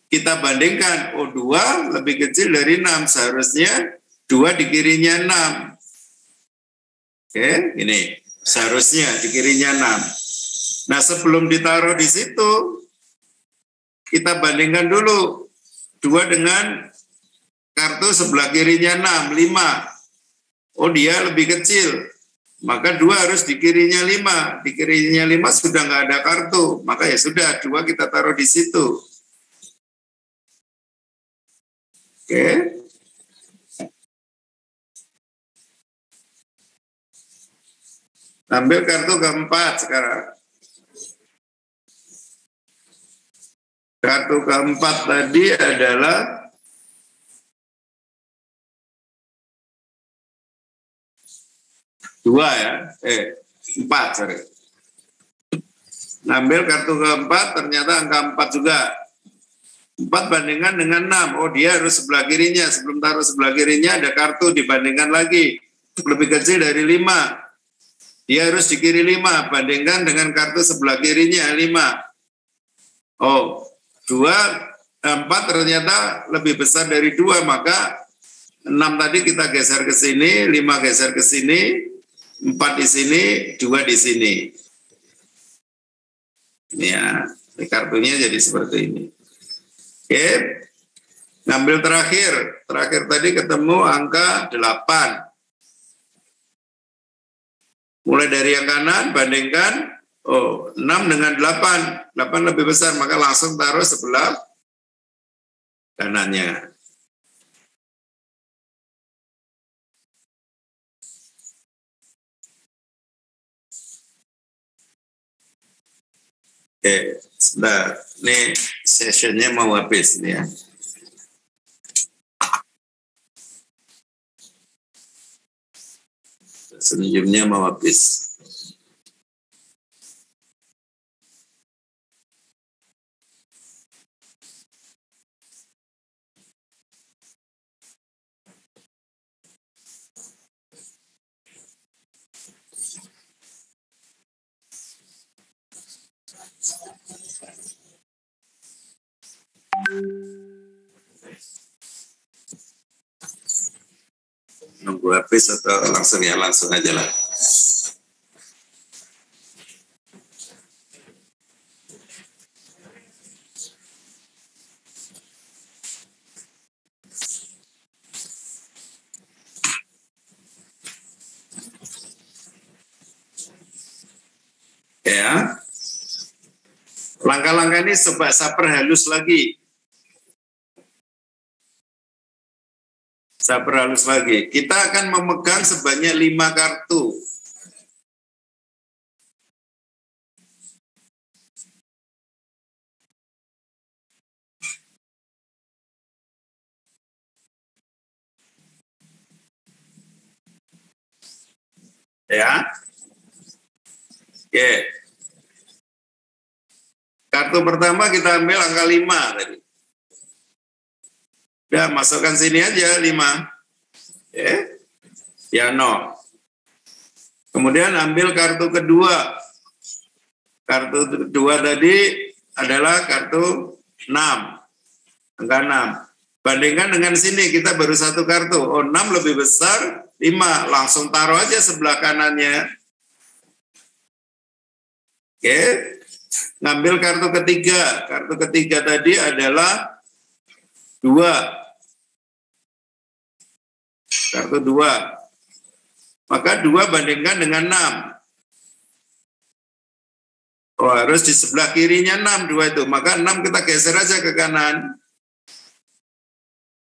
kita bandingkan, oh 2 lebih kecil dari 6, seharusnya 2 di kirinya 6. Oke, ini seharusnya di kirinya 6. Nah, sebelum ditaruh di situ, kita bandingkan dulu 2 dengan kartu sebelah kirinya 6, 5. Oh, dia lebih kecil. Maka 2 harus di kirinya 5. Di kirinya 5 sudah nggak ada kartu. Maka ya sudah, 2 kita taruh di situ. Oke. Ambil kartu keempat sekarang. Kartu keempat tadi adalah dua ya, 4 sorry. Ngambil kartu keempat, ternyata angka 4 juga. 4 bandingkan dengan 6, oh dia harus sebelah kirinya. Sebelum taruh sebelah kirinya ada kartu, dibandingkan lagi. Lebih kecil dari 5. Dia harus di kiri 5, bandingkan dengan kartu sebelah kirinya 5. Oh, 4 ternyata lebih besar dari 2, maka 6 tadi kita geser ke sini, 5 geser ke sini, 4 di sini, 2 di sini. Ini ya, ini kartunya jadi seperti ini. Oke, ngambil terakhir tadi ketemu angka 8. Mulai dari yang kanan, bandingkan, oh 6 dengan 8. 8 lebih besar, maka langsung taruh sebelah kanannya. Oke, sebentar. Ini sessionnya mau habis nih ya. Senyumnya mau habis. Nunggu habis atau langsung ya, langsung aja lah. Ya. Langkah-langkah ini coba saya perhalus lagi. Saya perhalus lagi. Kita akan memegang sebanyak 5 kartu. Ya. Oke. Kartu pertama kita ambil angka 5 tadi. Udah, masukkan sini aja 5. Ya, 0. Kemudian ambil kartu kedua. Kartu kedua tadi adalah kartu 6. Angka 6. Bandingkan dengan sini, kita baru 1 kartu. Oh, 6 lebih besar, 5. Langsung taruh aja sebelah kanannya. Oke. Ngambil kartu ketiga. Kartu ketiga tadi adalah 2. Kartu 2. Maka 2 bandingkan dengan 6. Oh, harus di sebelah kirinya 6, 2 itu. Maka 6 kita geser aja ke kanan.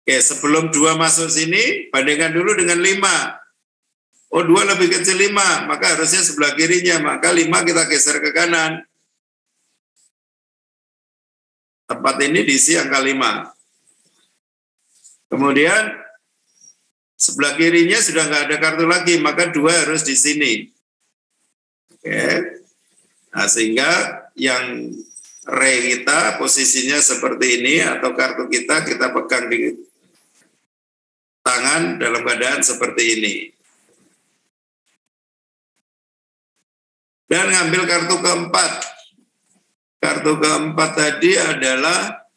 Oke, sebelum 2 masuk sini, bandingkan dulu dengan 5. Oh, 2 lebih kecil 5, maka harusnya sebelah kirinya. Maka 5 kita geser ke kanan. Tempat ini diisi angka 5. Kemudian, sebelah kirinya sudah nggak ada kartu lagi, maka 2 harus di sini. Oke. Nah, sehingga yang re kita posisinya seperti ini, atau kartu kita pegang di tangan dalam keadaan seperti ini. Dan ngambil kartu keempat. Kartu keempat tadi adalah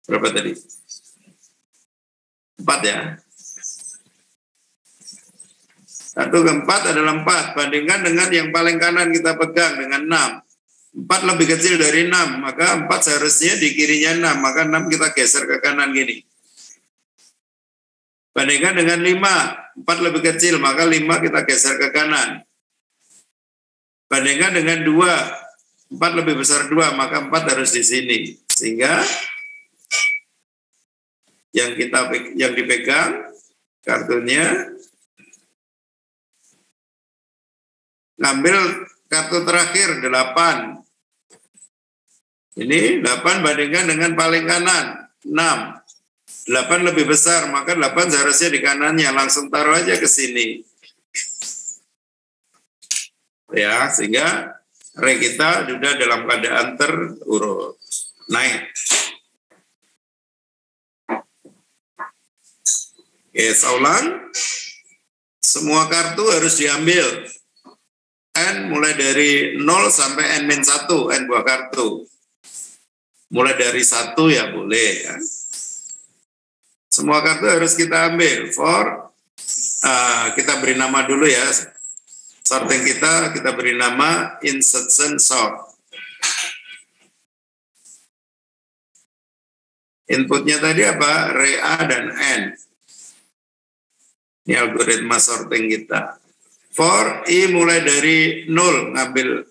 berapa tadi? 4 ya. Kartu keempat adalah 4. Bandingkan dengan yang paling kanan kita pegang dengan 6. 4 lebih kecil dari 6. Maka 4 seharusnya di kirinya 6. Maka 6 kita geser ke kanan gini. Bandingkan dengan 5. 4 lebih kecil. Maka 5 kita geser ke kanan. Bandingkan dengan 2. 4 lebih besar 2. Maka 4 harus di sini. Sehingga yang dipegang kartunya, ngambil kartu terakhir 8. Ini 8 bandingkan dengan paling kanan 6. 8 lebih besar, maka 8 seharusnya di kanannya, langsung taruh aja ke sini. Ya, sehingga re kita sudah dalam keadaan terurut. Naik. Oke, saya ulang. Semua kartu harus diambil. N mulai dari 0 sampai N-1, N buah kartu. Mulai dari 1 ya boleh. Ya. Semua kartu harus kita ambil. Kita beri nama dulu ya. Sorting kita beri nama insertion sort. Inputnya tadi apa? Re A dan N. Ini algoritma sorting kita. For I mulai dari 0, ngambil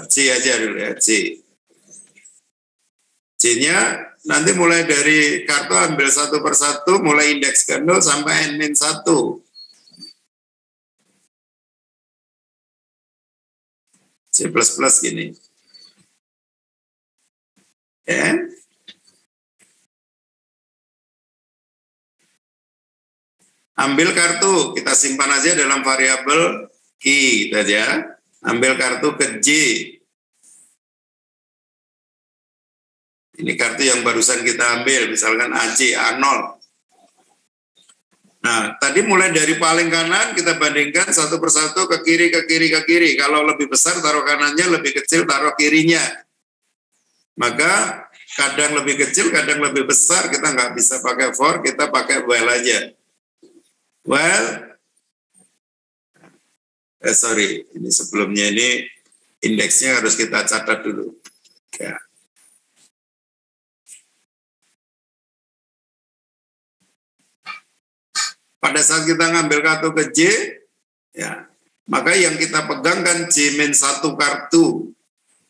C aja dulu ya, C. C-nya nanti mulai dari kartu ambil 1 per 1, mulai indeks ke 0 sampai N-1. C++ gini. Ya. Ambil kartu, kita simpan aja dalam variabel I saja. Ambil kartu ke J. Ini kartu yang barusan kita ambil, misalkan AC, A0. Nah, tadi mulai dari paling kanan kita bandingkan 1 per 1 ke kiri, ke kiri, ke kiri. Kalau lebih besar taruh kanannya, lebih kecil taruh kirinya. Maka kadang lebih kecil, kadang lebih besar, kita nggak bisa pakai for, kita pakai while aja. Sorry, ini sebelumnya ini indeksnya harus kita catat dulu. Ya. pada saat kita ngambil kartu ke J, ya, maka yang kita pegang kan J-1 kartu.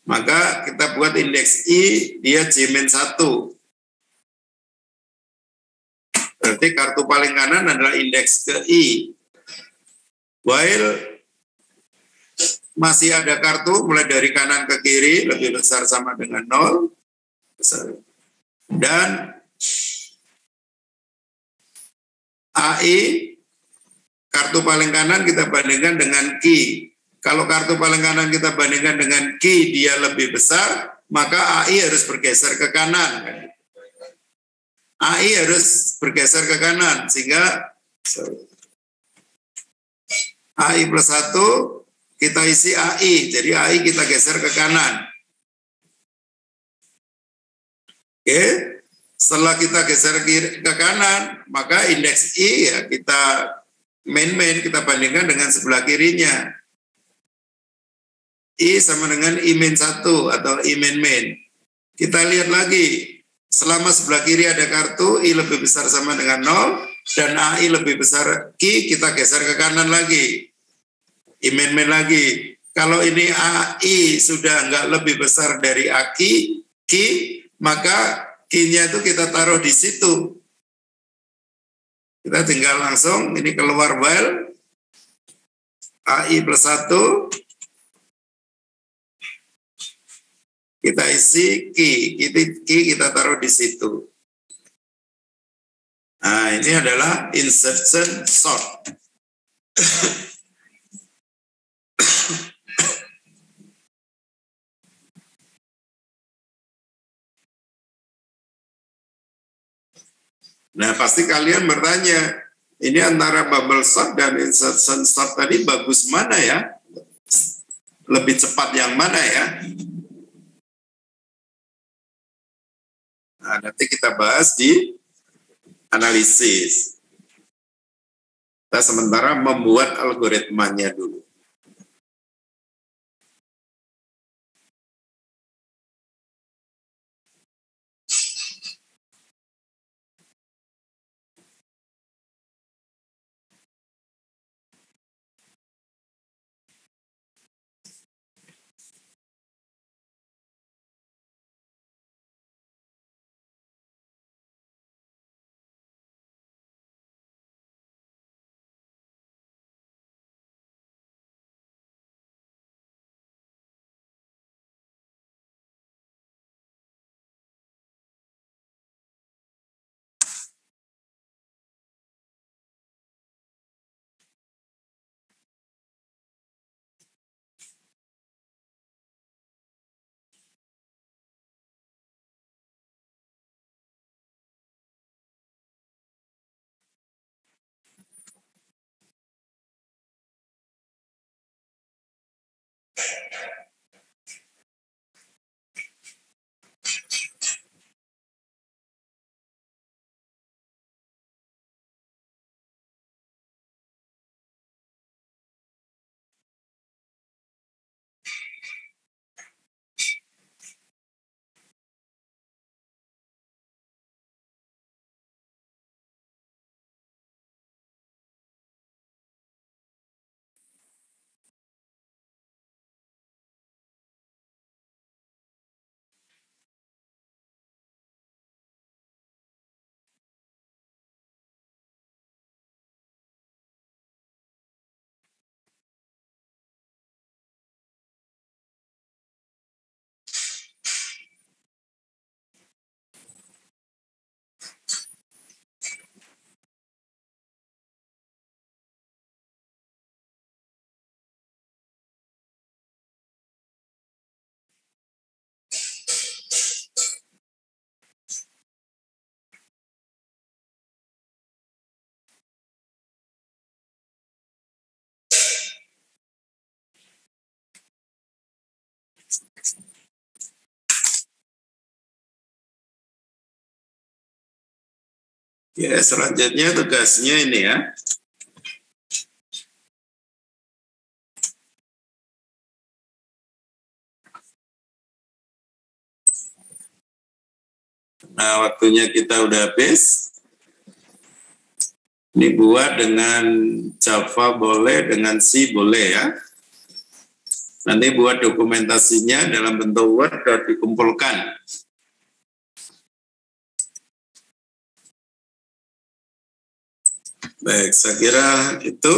Maka kita buat indeks I, dia J-1. Berarti kartu paling kanan adalah indeks ke I. While masih ada kartu mulai dari kanan ke kiri lebih besar sama dengan 0. Dan AI, kartu paling kanan kita bandingkan dengan Q. Kalau kartu paling kanan kita bandingkan dengan Q, dia lebih besar, maka AI harus bergeser ke kanan. AI harus bergeser ke kanan, sehingga AI plus 1, kita isi AI, jadi AI kita geser ke kanan. Oke, setelah kita geser ke kanan, maka indeks I ya kita main kita bandingkan dengan sebelah kirinya. I sama dengan I-1 atau I-main. Kita lihat lagi, selama sebelah kiri ada kartu, I lebih besar sama dengan 0, dan AI lebih besar Q, kita geser ke kanan lagi. I-main lagi. Kalau ini AI sudah nggak lebih besar dari Q, maka Q-nya itu kita taruh di situ. Kita tinggal langsung, ini keluar while, AI plus 1, kita isi key kita taruh di situ. Nah, ini adalah insertion sort. Nah, pasti kalian bertanya, ini antara bubble sort dan insertion sort tadi bagus mana ya? Lebih cepat yang mana ya? Nah, nanti kita bahas di analisis. Kita sementara membuat algoritmanya dulu. Ya, selanjutnya tugasnya ini ya. Nah, waktunya kita udah habis. Ini buat dengan Java boleh, dengan C boleh ya. Nanti buat dokumentasinya dalam bentuk Word dan dikumpulkan. Baik, saya kira itu.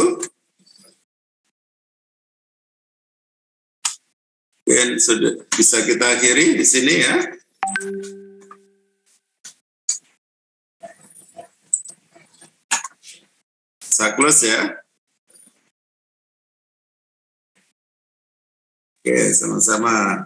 Mungkin sudah bisa kita akhiri di sini ya. Saya close ya. Oke, sama-sama.